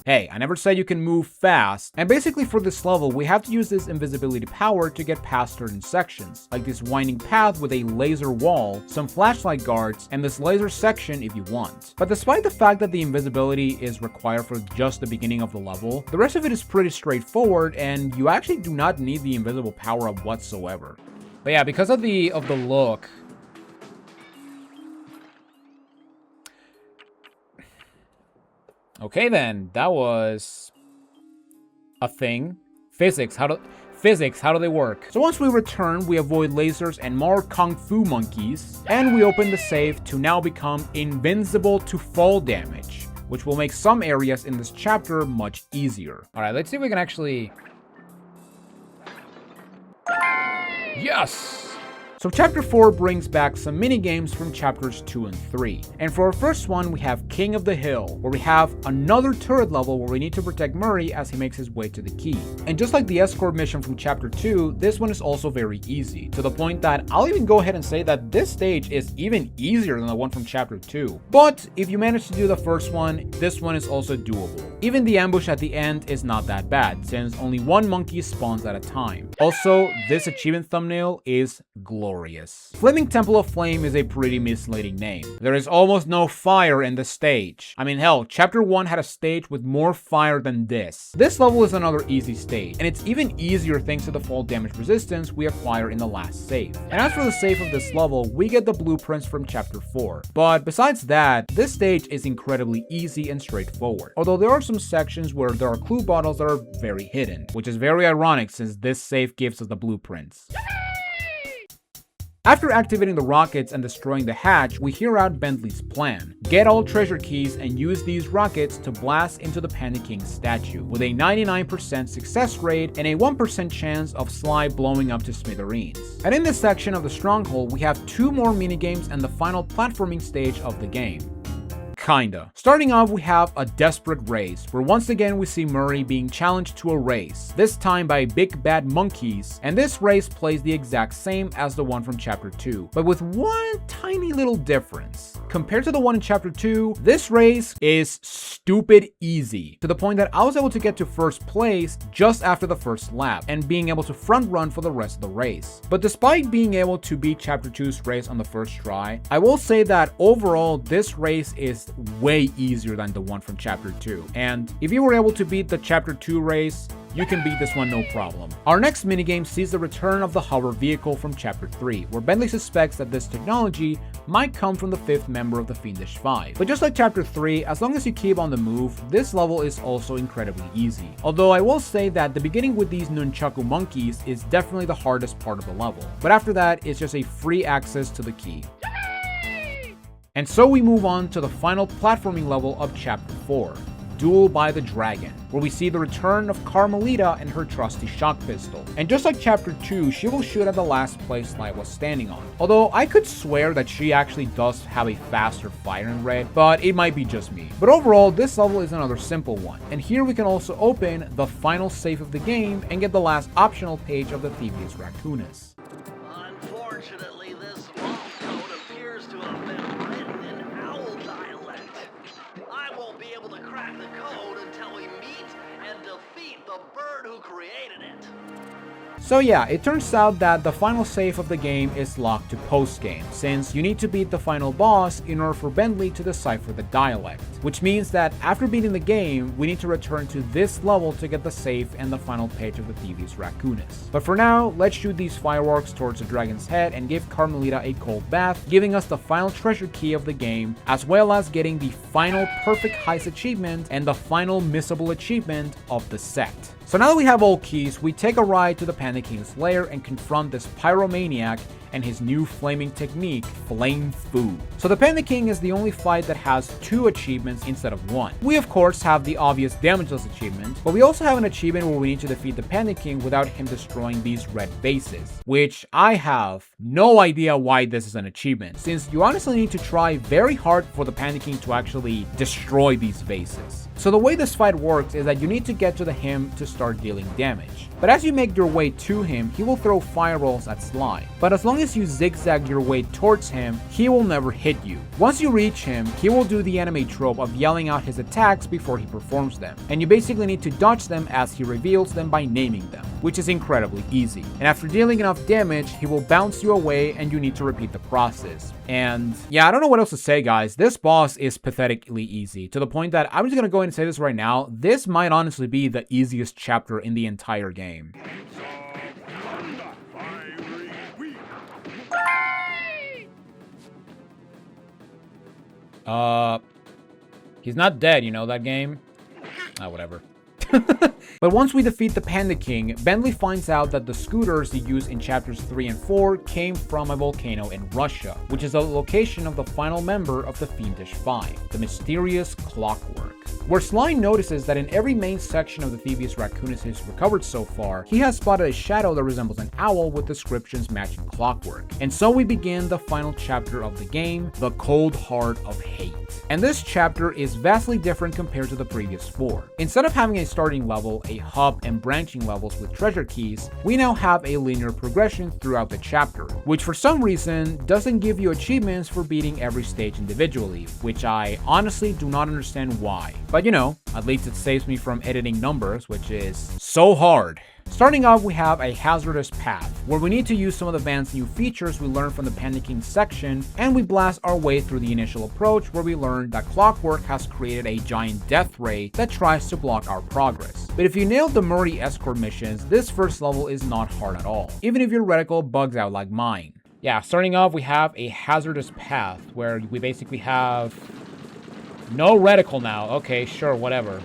Hey, I never said you can move fast, and basically for this level, we have to use this invisibility power to get past certain sections, like this winding path with a laser wall, some flashlight guards, and this laser section if you want. But despite the fact that the invisibility is required for just the beginning of the level, the rest of it is pretty straightforward, and you actually do not need the invisible power-up whatsoever. But yeah, because of the look, okay then, that was a thing. Physics, how do they work? So once we return, we avoid lasers and more kung fu monkeys, and we open the safe to now become invincible to fall damage, which will make some areas in this chapter much easier. Alright, let's see if we can actually... Yes! So chapter 4 brings back some mini games from chapters 2 and 3. And for our first one, we have King of the Hill, where we have another turret level where we need to protect Murray as he makes his way to the key. And just like the escort mission from chapter 2, this one is also very easy, to the point that I'll even go ahead and say that this stage is even easier than the one from chapter 2. But if you manage to do the first one, this one is also doable. Even the ambush at the end is not that bad, since only one monkey spawns at a time. Also, this achievement thumbnail is glorious. Flaming Temple of Flame is a pretty misleading name. There is almost no fire in the stage. I mean, hell, chapter 1 had a stage with more fire than this. This level is another easy stage, and it's even easier thanks to the fall damage resistance we acquire in the last save. And as for the save of this level, we get the blueprints from chapter 4. But besides that, this stage is incredibly easy and straightforward. Although there are some sections where there are clue bottles that are very hidden, which is very ironic since this save gives us the blueprints. After activating the rockets and destroying the hatch, we hear out Bentley's plan. Get all treasure keys and use these rockets to blast into the Panda King statue, with a 99% success rate and a 1% chance of Sly blowing up to smithereens. And in this section of the stronghold, we have 2 more minigames and the final platforming stage of the game. Kinda. Starting off, we have a desperate race, where once again we see Murray being challenged to a race, this time by big bad monkeys, and this race plays the exact same as the one from chapter 2, but with one tiny little difference. Compared to the one in chapter 2, this race is stupid easy, to the point that I was able to get to first place just after the first lap, and being able to front run for the rest of the race. But despite being able to beat chapter 2's race on the first try, I will say that overall this race is way easier than the one from chapter 2. And if you were able to beat the chapter 2 race, you can beat this one no problem. Our next minigame sees the return of the hover vehicle from chapter 3, where Bentley suspects that this technology might come from the 5th member of the Fiendish Five. But just like chapter 3, as long as you keep on the move, this level is also incredibly easy. Although I will say that the beginning with these nunchaku monkeys is definitely the hardest part of the level. But after that, it's just a free access to the key. And so we move on to the final platforming level of chapter 4, Duel by the Dragon, where we see the return of Carmelita and her trusty shock pistol. And just like chapter 2, she will shoot at the last place Sly was standing on. Although I could swear that she actually does have a faster firing rate, but it might be just me. But overall, this level is another simple one. And here we can also open the final save of the game and get the last optional page of the Thievius Raccoonus. Unfortunately, this vault code appears to have been written in owl dialect. I won't be able to crack the code until we meet and defeat the bird who created it. So yeah, it turns out that the final save of the game is locked to post-game, since you need to beat the final boss in order for Bentley to decipher the dialect. Which means that after beating the game, we need to return to this level to get the save and the final page of the Thievius Raccoonus. But for now, let's shoot these fireworks towards the dragon's head and give Carmelita a cold bath, giving us the final treasure key of the game, as well as getting the final perfect heist achievement and the final missable achievement of the set. So now that we have all keys, we take a ride to the Panda King's lair and confront this pyromaniac and his new flaming technique, Flame Fu. So the Panda King is the only fight that has 2 achievements instead of 1. We of course have the obvious damageless achievement, but we also have an achievement where we need to defeat the Panda King without him destroying these red bases, which I have no idea why this is an achievement, since you honestly need to try very hard for the Panda King to actually destroy these bases. So the way this fight works is that you need to get to him to start dealing damage. But as you make your way to him, he will throw fireballs at Sly. But as long as you zigzag your way towards him, he will never hit you. Once you reach him, he will do the anime trope of yelling out his attacks before he performs them. And you basically need to dodge them as he reveals them by naming them, which is incredibly easy. And after dealing enough damage, he will bounce you away and you need to repeat the process. And yeah, I don't know what else to say, guys. This boss is pathetically easy, to the point that I'm just gonna go ahead and say this right now. This might honestly be the easiest chapter in the entire game. He's not dead, you know that game? Whatever. But once we defeat the Panda King, Bentley finds out that the scooters he used in chapters 3 and 4 came from a volcano in Russia, which is the location of the final member of the Fiendish Five, the mysterious Clockwork. Where Sly notices that in every main section of the Thievius Raccoonus he's recovered so far, he has spotted a shadow that resembles an owl with descriptions matching Clockwork. And so we begin the final chapter of the game, The Cold Heart of Hate. And this chapter is vastly different compared to the previous 4. Instead of having a starting level, a hub, and branching levels with treasure keys, we now have a linear progression throughout the chapter, which for some reason doesn't give you achievements for beating every stage individually, which I honestly do not understand why. But you know, at least it saves me from editing numbers, which is so hard. Starting off, we have a hazardous path, where we need to use some of the advanced new features we learned from the Panda King section, and we blast our way through the initial approach where we learned that Clockwork has created a giant death ray that tries to block our progress. But if you nailed the Murray escort missions, this first level is not hard at all, even if your reticle bugs out like mine. Yeah, starting off, we have a hazardous path, where we basically have no reticle now. Okay, sure, whatever.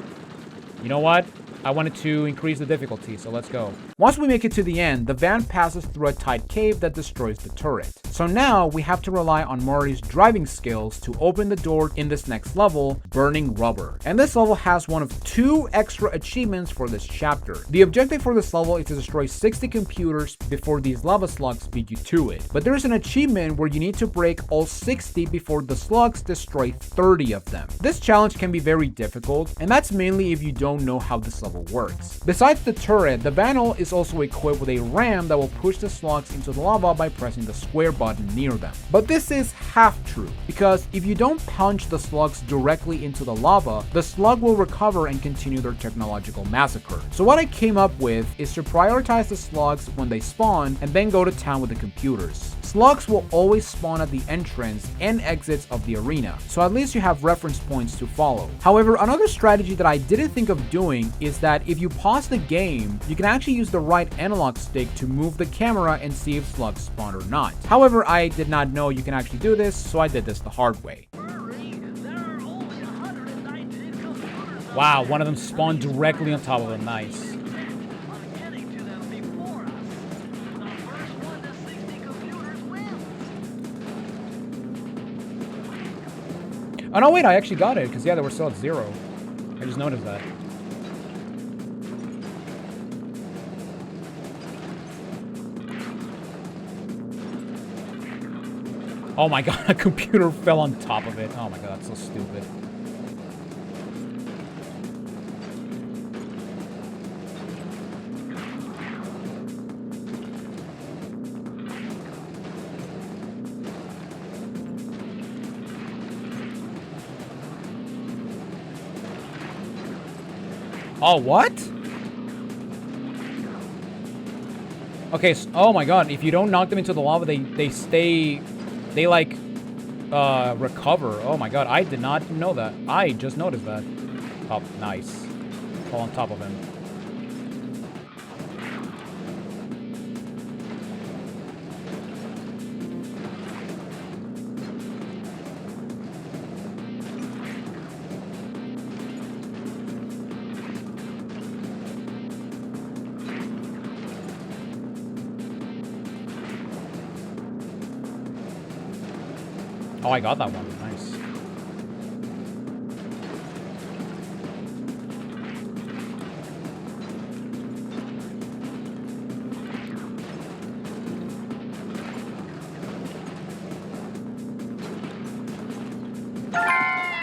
You know what? I wanted to increase the difficulty, so let's go. Once we make it to the end, the van passes through a tight cave that destroys the turret. So now we have to rely on Murray's driving skills to open the door in this next level, Burning Rubber. And this level has one of 2 extra achievements for this chapter. The objective for this level is to destroy 60 computers before these lava slugs beat you to it. But there's an achievement where you need to break all 60 before the slugs destroy 30 of them. This challenge can be very difficult, and that's mainly if you don't know how this level works. Besides the turret, the Vanel is also equipped with a ram that will push the slugs into the lava by pressing the square button near them. But this is half true, because if you don't punch the slugs directly into the lava, the slug will recover and continue their technological massacre. So what I came up with is to prioritize the slugs when they spawn and then go to town with the computers. Slugs will always spawn at the entrance and exits of the arena, so at least you have reference points to follow. However, another strategy that I didn't think of doing is that if you pause the game, you can actually use the right analog stick to move the camera and see if slugs spawn or not. However, I did not know you can actually do this, so I did this the hard way. Wow, one of them spawned directly on top of them. Nice. Oh no, wait, I actually got it, because yeah, they were still at 0. I just noticed that. Oh my god, a computer fell on top of it. Oh my god, that's so stupid. Oh, what? Okay, so, oh my god, if you don't knock them into the lava, they stay... They, like, recover. Oh my god, I did not know that. I just noticed that. Oh, nice. Fall on top of him. Oh, I got that one. Nice.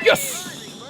Yes!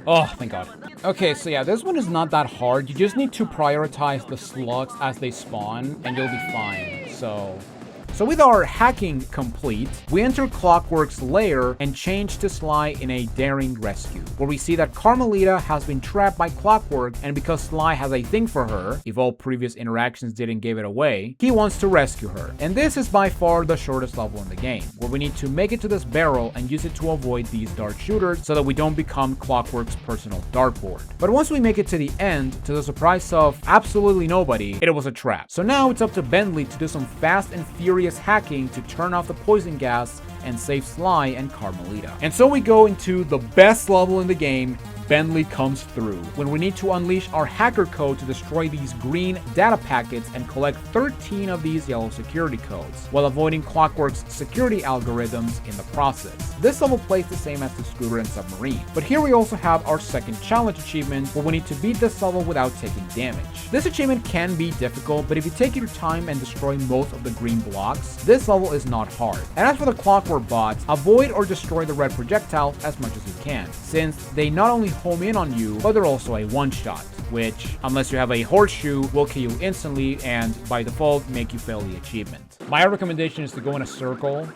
Oh, thank God. Okay, so yeah, this one is not that hard. You just need to prioritize the slugs as they spawn, and you'll be fine. So with our hacking complete, we enter Clockwork's lair and change to Sly in a daring rescue, where we see that Carmelita has been trapped by Clockwork, and because Sly has a thing for her, if all previous interactions didn't give it away, he wants to rescue her. And this is by far the shortest level in the game, where we need to make it to this barrel and use it to avoid these dart shooters so that we don't become Clockwork's personal dartboard. But once we make it to the end, to the surprise of absolutely nobody, it was a trap. So now it's up to Bentley to do some fast and furious hacking to turn off the poison gas and save Sly and Carmelita. And so we go into the best level in the game. Bentley comes through, when we need to unleash our hacker code to destroy these green data packets and collect 13 of these yellow security codes, while avoiding Clockwork's security algorithms in the process. This level plays the same as the Scooter and Submarine, but here we also have our second challenge achievement, where we need to beat this level without taking damage. This achievement can be difficult, but if you take your time and destroy most of the green blocks, this level is not hard. And as for the Clockwork bots, avoid or destroy the red projectiles as much as you can, since they not only home in on you, but they're also a one-shot, which, unless you have a horseshoe, will kill you instantly and by default make you fail the achievement. My recommendation is to go in a circle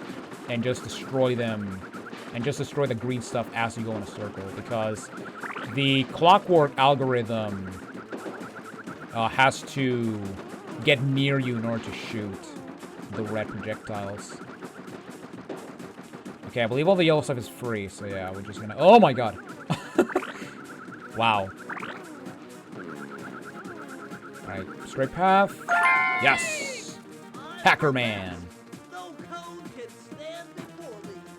and just destroy them, and just destroy the green stuff as you go in a circle, because the Clockwork algorithm has to get near you in order to shoot the red projectiles. Okay, I believe all the yellow stuff is free, so yeah, we're just gonna... Oh my god! Wow. Alright, straight path. Yes! Hacker Man!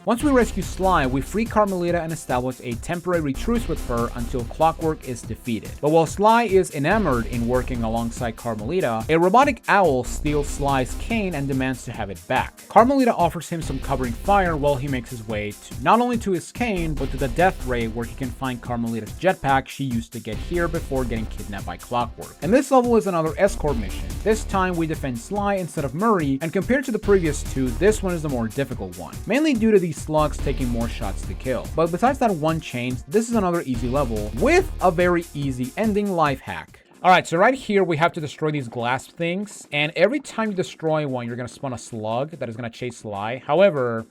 Once we rescue Sly, we free Carmelita and establish a temporary truce with her until Clockwork is defeated. But while Sly is enamored in working alongside Carmelita, a robotic owl steals Sly's cane and demands to have it back. Carmelita offers him some covering fire while he makes his way not only to his cane, but to the death ray where he can find Carmelita's jetpack she used to get here before getting kidnapped by Clockwork. And this level is another escort mission. This time we defend Sly instead of Murray, and compared to the previous two, this one is the more difficult one, mainly due to these slugs taking more shots to kill. But besides that one change, this is another easy level with a very easy ending life hack. Alright, so right here we have to destroy these glass things, and every time you destroy one, you're gonna spawn a slug that is gonna chase Sly. However,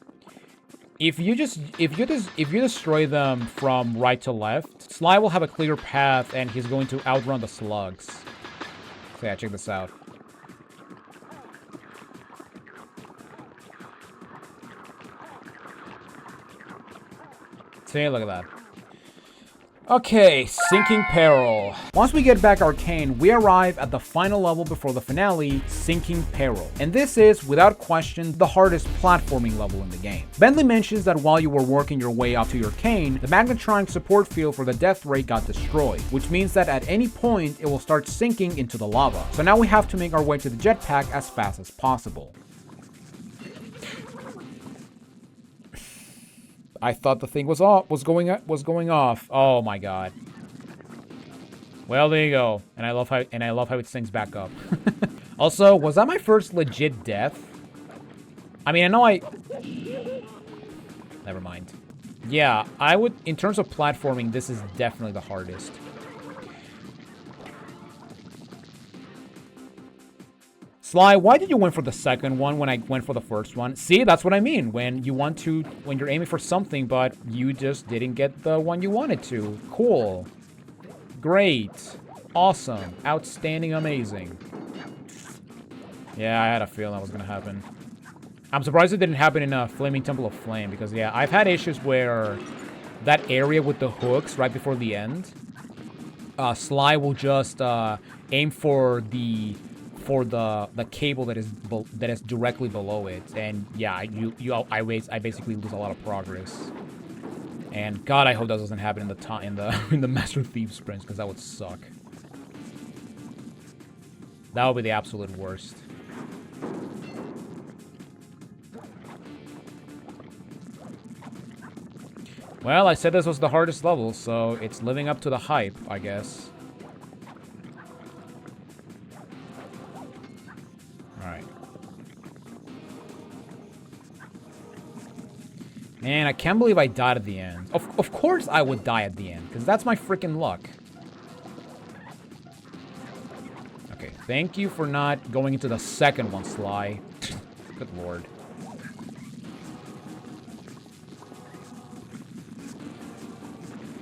if you destroy them from right to left, Sly will have a clear path and he's going to outrun the slugs. So yeah, check this out. See, look at that. Okay, Sinking Peril. Once we get back our cane, we arrive at the final level before the finale, Sinking Peril. And this is, without question, the hardest platforming level in the game. Bentley mentions that while you were working your way up to your cane, the magnetronic support field for the death ray got destroyed, which means that at any point, it will start sinking into the lava. So now we have to make our way to the jetpack as fast as possible. I thought the thing was going off. Oh my god. Well, there you go. And I love how it syncs back up. Also, was that my first legit death? I mean, I know never mind. Yeah, I would, in terms of platforming, this is definitely the hardest. Sly, why did you win for the second one when I went for the first one? See, that's what I mean. When you're aiming for something, but you just didn't get the one you wanted to. Cool. Great. Awesome. Outstanding. Amazing. Yeah, I had a feeling that was going to happen. I'm surprised it didn't happen in Flaming Temple of Flame, because, yeah, I've had issues where that area with the hooks right before the end, Sly will just aim for the cable that is directly below it, and yeah, I basically lose a lot of progress. And God, I hope that doesn't happen in the Master Thief sprints, because that would suck. That would be the absolute worst. Well, I said this was the hardest level, so it's living up to the hype, I guess. Alright. Man, I can't believe I died at the end. Of course I would die at the end, because that's my freaking luck. Okay, thank you for not going into the second one, Sly. Good lord.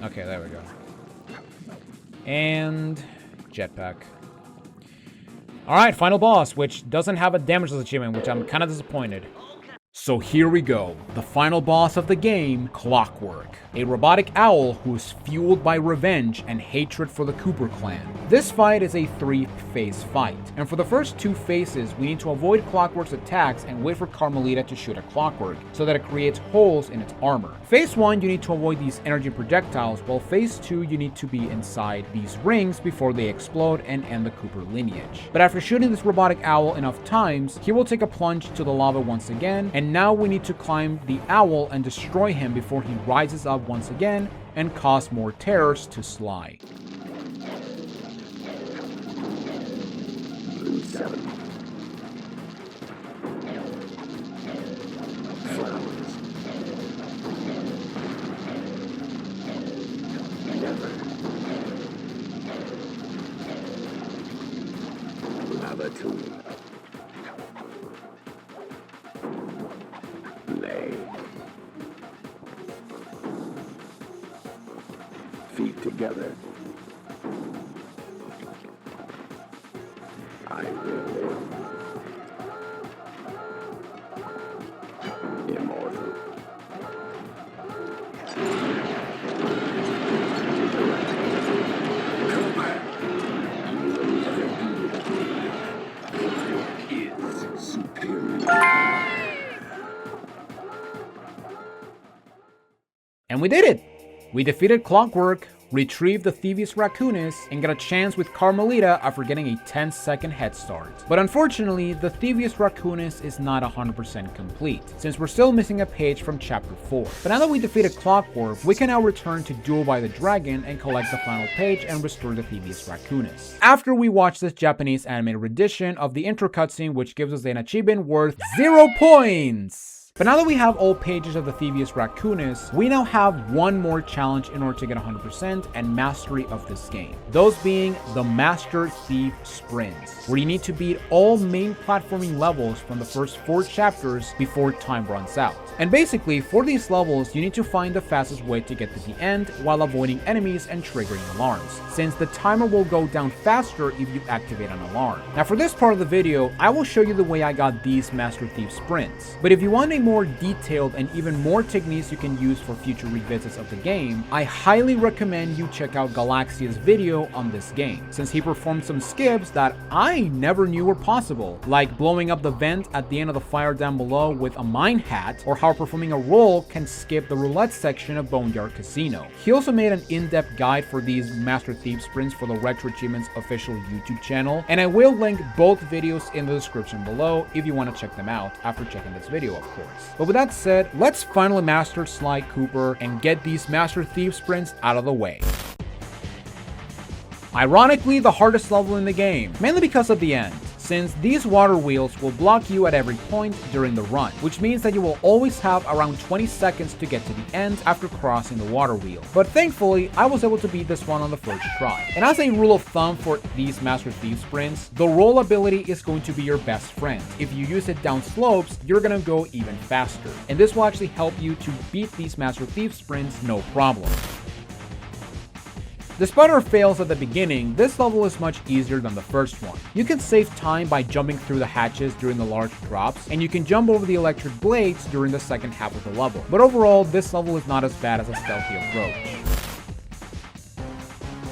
Okay, there we go. And jetpack. Alright, final boss, which doesn't have a damageless achievement, which I'm kind of disappointed. So here we go, the final boss of the game, Clockwork, a robotic owl who is fueled by revenge and hatred for the Cooper clan. This fight is a 3-phase fight, and for the first 2 phases, we need to avoid Clockwork's attacks and wait for Carmelita to shoot at Clockwork, so that it creates holes in its armor. Phase 1, you need to avoid these energy projectiles, while Phase 2, you need to be inside these rings before they explode and end the Cooper lineage. But after shooting this robotic owl enough times, he will take a plunge to the lava once again, and now we need to climb the owl and destroy him before he rises up once again and cause more terrors to Sly. Feet together. I will live. Immortal. Is superior. And we did it! We defeated Clockwork, retrieved the Thievius Raccoonus, and got a chance with Carmelita after getting a 10-second head start. But unfortunately, the Thievius Raccoonus is not 100% complete, since we're still missing a page from Chapter 4. But now that we defeated Clockwork, we can now return to Duel by the Dragon and collect the final page and restore the Thievius Raccoonus. After we watch this Japanese animated rendition of the intro cutscene, which gives us an achievement worth 0 points! But now that we have all pages of the Thievius Raccoonus, we now have one more challenge in order to get 100% and mastery of this game. Those being the Master Thief Sprints, where you need to beat all main platforming levels from the first 4 chapters before time runs out. And basically, for these levels, you need to find the fastest way to get to the end while avoiding enemies and triggering alarms, since the timer will go down faster if you activate an alarm. Now for this part of the video, I will show you the way I got these Master Thief Sprints. But if you want a more detailed and even more techniques you can use for future revisits of the game, I highly recommend you check out Galaxius' video on this game, since he performed some skips that I never knew were possible, like blowing up the vent at the end of the fire down below with a mine hat, or how performing a roll can skip the roulette section of Boneyard Casino. He also made an in-depth guide for these Master Thief Sprints for the RetroAchievements official YouTube channel, and I will link both videos in the description below if you want to check them out after checking this video, of course. But with that said, let's finally master Sly Cooper and get these Master Thief Sprints out of the way. Ironically, the hardest level in the game, mainly because of the end, since these water wheels will block you at every point during the run, which means that you will always have around 20 seconds to get to the end after crossing the water wheel. But thankfully, I was able to beat this one on the first try. And as a rule of thumb for these Master Thief sprints, the roll ability is going to be your best friend. If you use it down slopes, you're gonna go even faster. And this will actually help you to beat these Master Thief sprints no problem. Despite our fails at the beginning, this level is much easier than the first one. You can save time by jumping through the hatches during the large drops, and you can jump over the electric blades during the second half of the level. But overall, this level is not as bad as a stealthy approach.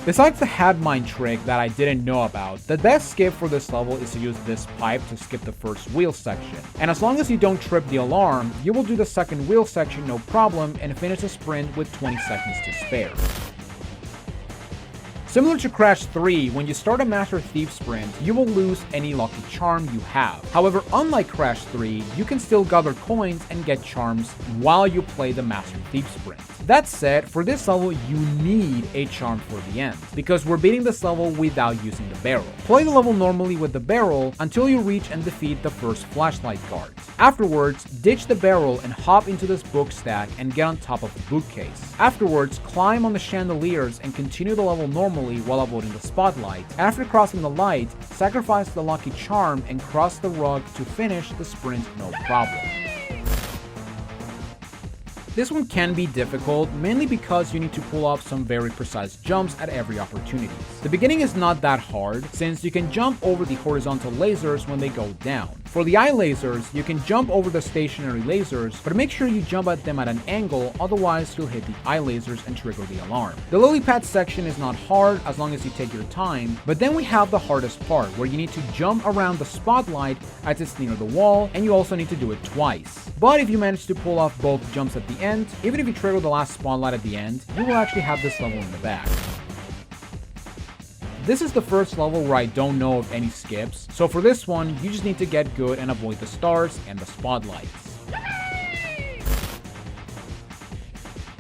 Besides the had mine trick that I didn't know about, the best skip for this level is to use this pipe to skip the first wheel section. And as long as you don't trip the alarm, you will do the second wheel section no problem and finish the sprint with 20 seconds to spare. Similar to Crash 3, when you start a Master Thief sprint, you will lose any lucky charm you have. However, unlike Crash 3, you can still gather coins and get charms while you play the Master Thief sprint. That said, for this level, you need a charm for the end, because we're beating this level without using the barrel. Play the level normally with the barrel until you reach and defeat the first flashlight guard. Afterwards, ditch the barrel and hop into this book stack and get on top of the bookcase. Afterwards, climb on the chandeliers and continue the level normally while avoiding the spotlight. After crossing the light, sacrifice the lucky charm and cross the rug to finish the sprint no problem. This one can be difficult, mainly because you need to pull off some very precise jumps at every opportunity. The beginning is not that hard, since you can jump over the horizontal lasers when they go down. For the eye lasers, you can jump over the stationary lasers, but make sure you jump at them at an angle, otherwise you'll hit the eye lasers and trigger the alarm. The lily pad section is not hard as long as you take your time, but then we have the hardest part, where you need to jump around the spotlight as it's near the wall, and you also need to do it twice. But if you manage to pull off both jumps at the end, even if you trigger the last spotlight at the end, you will actually have this level in the back. This is the first level where I don't know of any skips, so for this one, you just need to get good and avoid the stars and the spotlights.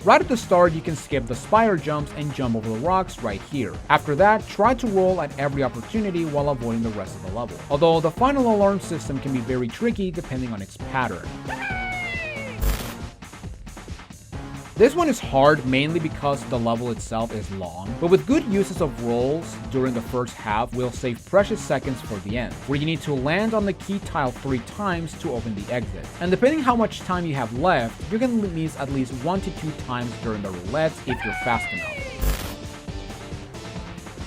Right at the start, you can skip the spider jumps and jump over the rocks right here. After that, try to roll at every opportunity while avoiding the rest of the level. Although the final alarm system can be very tricky depending on its pattern. This one is hard mainly because the level itself is long, but with good uses of rolls during the first half will save precious seconds for the end, where you need to land on the key tile 3 times to open the exit. And depending how much time you have left, you can miss at least 1 to 2 times during the roulettes if you're fast enough.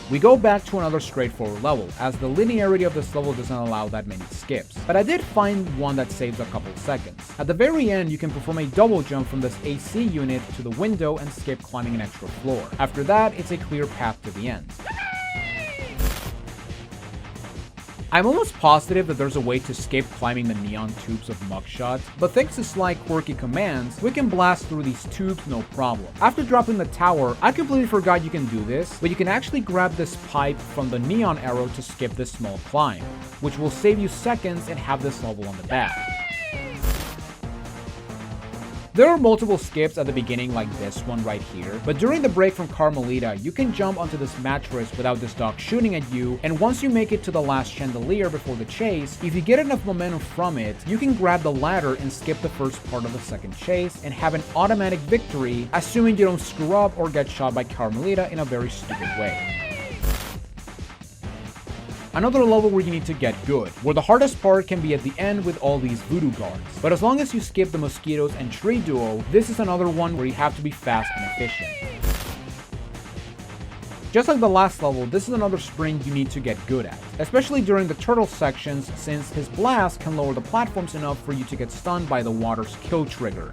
We go back to another straightforward level, as the linearity of this level doesn't allow that many skips, but I did find one that saves a couple seconds. At the very end, you can perform a double jump from this AC unit to the window and skip climbing an extra floor. After that, it's a clear path to the end. I'm almost positive that there's a way to skip climbing the neon tubes of Mugshot, but thanks to Sly quirky commands, we can blast through these tubes no problem. After dropping the tower, I completely forgot you can do this, but you can actually grab this pipe from the neon arrow to skip this small climb, which will save you seconds and have this level on the back. There are multiple skips at the beginning like this one right here, but during the break from Carmelita, you can jump onto this mattress without this dog shooting at you, and once you make it to the last chandelier before the chase, if you get enough momentum from it, you can grab the ladder and skip the first part of the second chase and have an automatic victory, assuming you don't screw up or get shot by Carmelita in a very stupid way. Another level where you need to get good, where the hardest part can be at the end with all these voodoo guards. But as long as you skip the mosquitoes and tree duo, this is another one where you have to be fast and efficient. Just like the last level, this is another sprint you need to get good at, especially during the turtle sections, since his blast can lower the platforms enough for you to get stunned by the water's kill trigger.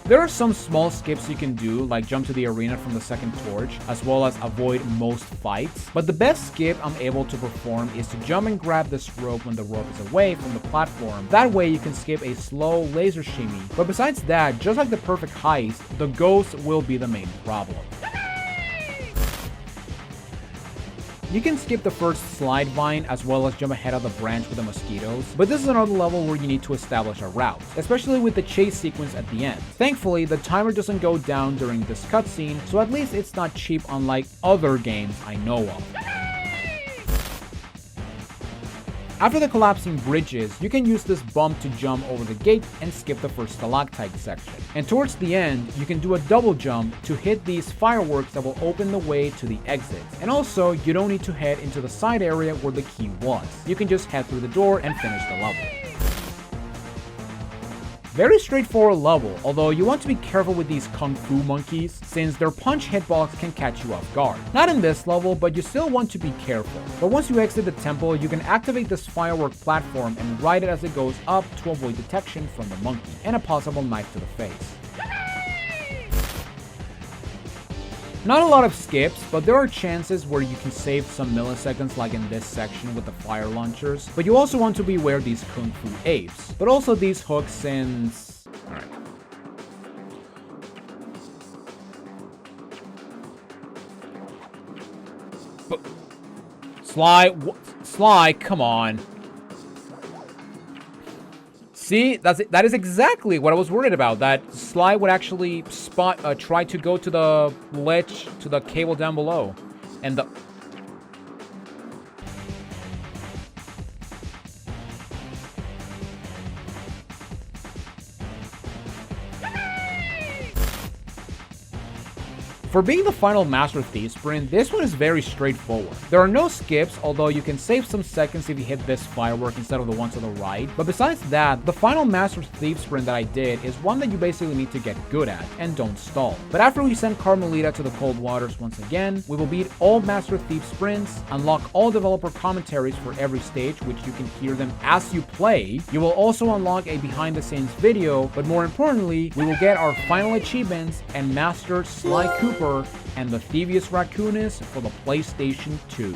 There are some small skips you can do, like jump to the arena from the second torch, as well as avoid most fights, but the best skip I'm able to perform is to jump and grab this rope when the rope is away from the platform. That way you can skip a slow laser shimmy, but besides that, just like the perfect heist, the ghost will be the main problem. You can skip the first slide vine as well as jump ahead of the branch with the mosquitoes, but this is another level where you need to establish a route, especially with the chase sequence at the end. Thankfully, the timer doesn't go down during this cutscene, so at least it's not cheap unlike other games I know of. After the collapsing bridges, you can use this bump to jump over the gate and skip the first stalactite section. And towards the end, you can do a double jump to hit these fireworks that will open the way to the exit. And also, you don't need to head into the side area where the key was. You can just head through the door and finish the level. Very straightforward level, although you want to be careful with these kung fu monkeys since their punch hitbox can catch you off guard. Not in this level, but you still want to be careful. But once you exit the temple, you can activate this firework platform and ride it as it goes up to avoid detection from the monkey and a possible knife to the face. Not a lot of skips, but there are chances where you can save some milliseconds like in this section with the fire launchers, but you also want to be aware of these kung fu apes, but also these hooks since... Alright. But... Sly, come on. See, that is exactly what I was worried about, that Sly would actually try to go to the ledge, to the cable down below, and the... For being the final Master Thief sprint, this one is very straightforward. There are no skips, although you can save some seconds if you hit this firework instead of the one to the right. But besides that, the final Master Thief sprint that I did is one that you basically need to get good at and don't stall. But after we send Carmelita to the cold waters once again, we will beat all Master Thief sprints, unlock all developer commentaries for every stage, which you can hear them as you play. You will also unlock a behind the scenes video, but more importantly, we will get our final achievements and master Sly Cooper and the Thievius Raccoonus for the PlayStation 2.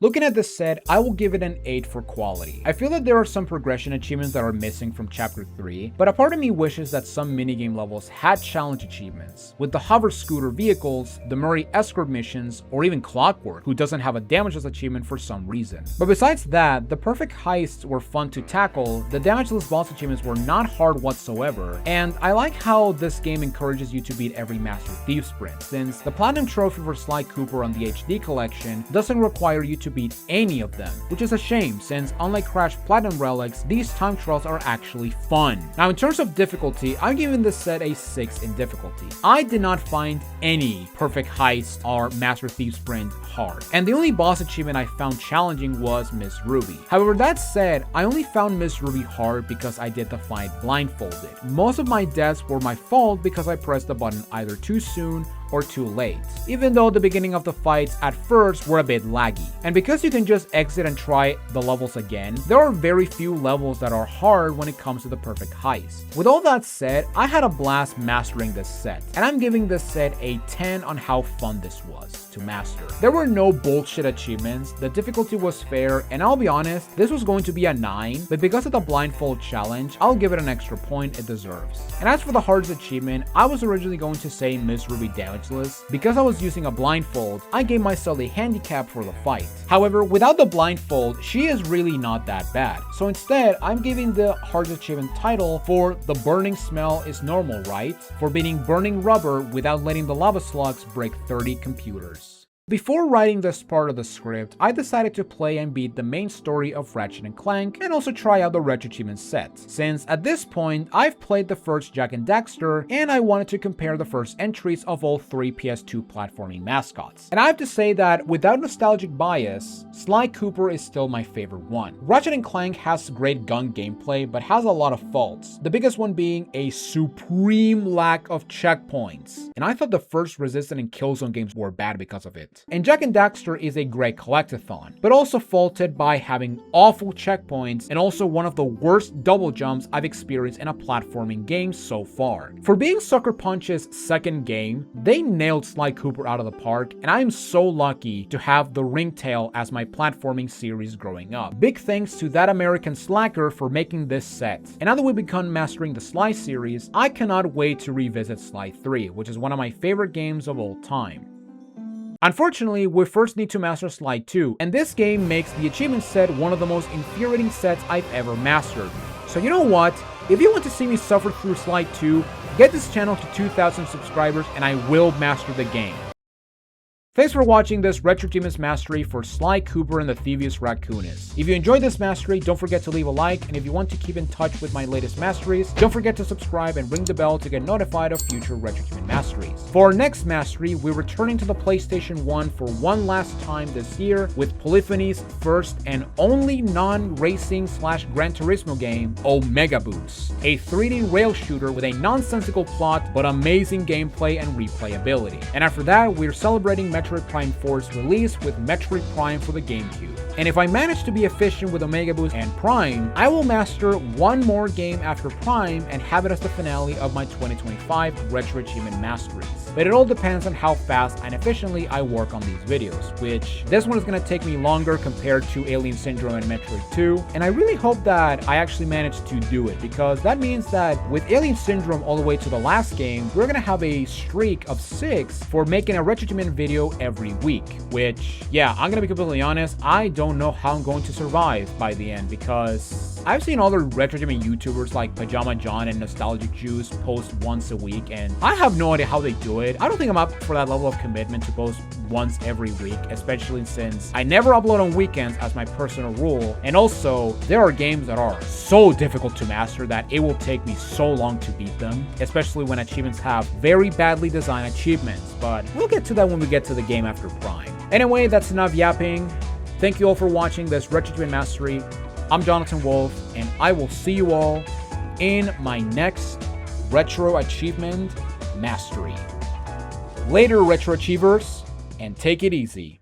Looking at this set, I will give it an 8 for quality. I feel that there are some progression achievements that are missing from Chapter 3, but a part of me wishes that some minigame levels had challenge achievements, with the hover scooter vehicles, the Murray escort missions, or even Clockwork, who doesn't have a damageless achievement for some reason. But besides that, the perfect heists were fun to tackle, the damageless boss achievements were not hard whatsoever, and I like how this game encourages you to beat every Master Thief sprint, since the Platinum Trophy for Sly Cooper on the HD collection doesn't require you to beat any of them, which is a shame since unlike Crash Platinum Relics, these time trials are actually fun. Now in terms of difficulty, I'm giving this set a 6 in difficulty. I did not find any perfect heist or Master Thief sprint hard, and the only boss achievement I found challenging was Miss Ruby. However, that said, I only found Miss Ruby hard because I did the fight blindfolded. Most of my deaths were my fault because I pressed the button either too soon or too late, even though the beginning of the fights at first were a bit laggy. And because you can just exit and try the levels again, there are very few levels that are hard when it comes to the perfect heist. With all that said, I had a blast mastering this set, and I'm giving this set a 10 on how fun this was to master. There were no bullshit achievements, the difficulty was fair, and I'll be honest, this was going to be a 9, but because of the blindfold challenge, I'll give it an extra point it deserves. And as for the hardest achievement, I was originally going to say Miss Ruby Damageless. Because I was using a blindfold, I gave myself a handicap for the fight. However, without the blindfold, she is really not that bad. So instead, I'm giving the hardest achievement title for the burning smell is normal, right? For beating burning rubber without letting the lava slugs break 30 computers. Before writing this part of the script, I decided to play and beat the main story of Ratchet & Clank and also try out the RetroAchievements set, since at this point, I've played the first Jak and Daxter and I wanted to compare the first entries of all 3 PS2 platforming mascots. And I have to say that without nostalgic bias, Sly Cooper is still my favorite one. Ratchet & Clank has great gun gameplay but has a lot of faults, the biggest one being a supreme lack of checkpoints. And I thought the first Resistance and Killzone games were bad because of it. And Jak and Daxter is a great collectathon, but also faulted by having awful checkpoints and also one of the worst double jumps I've experienced in a platforming game so far. For being Sucker Punch's second game, they nailed Sly Cooper out of the park, and I am so lucky to have the Ringtail as my platforming series growing up. Big thanks to that American slacker for making this set. And now that we've begun mastering the Sly series, I cannot wait to revisit Sly 3, which is one of my favorite games of all time. Unfortunately, we first need to master Sly 2, and this game makes the achievement set one of the most infuriating sets I've ever mastered. So you know what? If you want to see me suffer through Sly 2, get this channel to 2,000 subscribers and I will master the game. Thanks for watching this RetroAchievements mastery for Sly Cooper and the Thievius Raccoonus. If you enjoyed this mastery, don't forget to leave a like, and if you want to keep in touch with my latest masteries, don't forget to subscribe and ring the bell to get notified of future RetroAchievement masteries. For our next mastery, we're returning to the PlayStation 1 for one last time this year with Polyphony's first and only non-racing / Gran Turismo game, Omega Boots, a 3D rail shooter with a nonsensical plot but amazing gameplay and replayability. And after that, we're celebrating Metroid Prime 4's release with Metroid Prime for the GameCube. And if I manage to be efficient with Omega Boost and Prime, I will master one more game after Prime and have it as the finale of my 2025 Retro Achievement Masteries. But it all depends on how fast and efficiently I work on these videos, which this one is going to take me longer compared to Alien Syndrome and Metroid 2, and I really hope that I actually manage to do it, because that means that with Alien Syndrome all the way to the last game, we're going to have a streak of 6 for making a Retro Achievement video every week, which, yeah, I'm going to be completely honest, I don't know how I'm going to survive by the end, because I've seen other Retro Achievement YouTubers like Pajama John and Nostalgic Juice post once a week, and I have no idea how they do it. I don't think I'm up for that level of commitment to post once every week, especially since I never upload on weekends as my personal rule, and also there are games that are so difficult to master that it will take me so long to beat them, especially when achievements have very badly designed achievements, but we'll get to that when we get to the game after Prime. Anyway, that's enough yapping. Thank you all for watching this Retro Achievement Mastery. I'm Jonathan Wolf, and I will see you all in my next Retro Achievement Mastery. Later, Retro Achievers, and take it easy.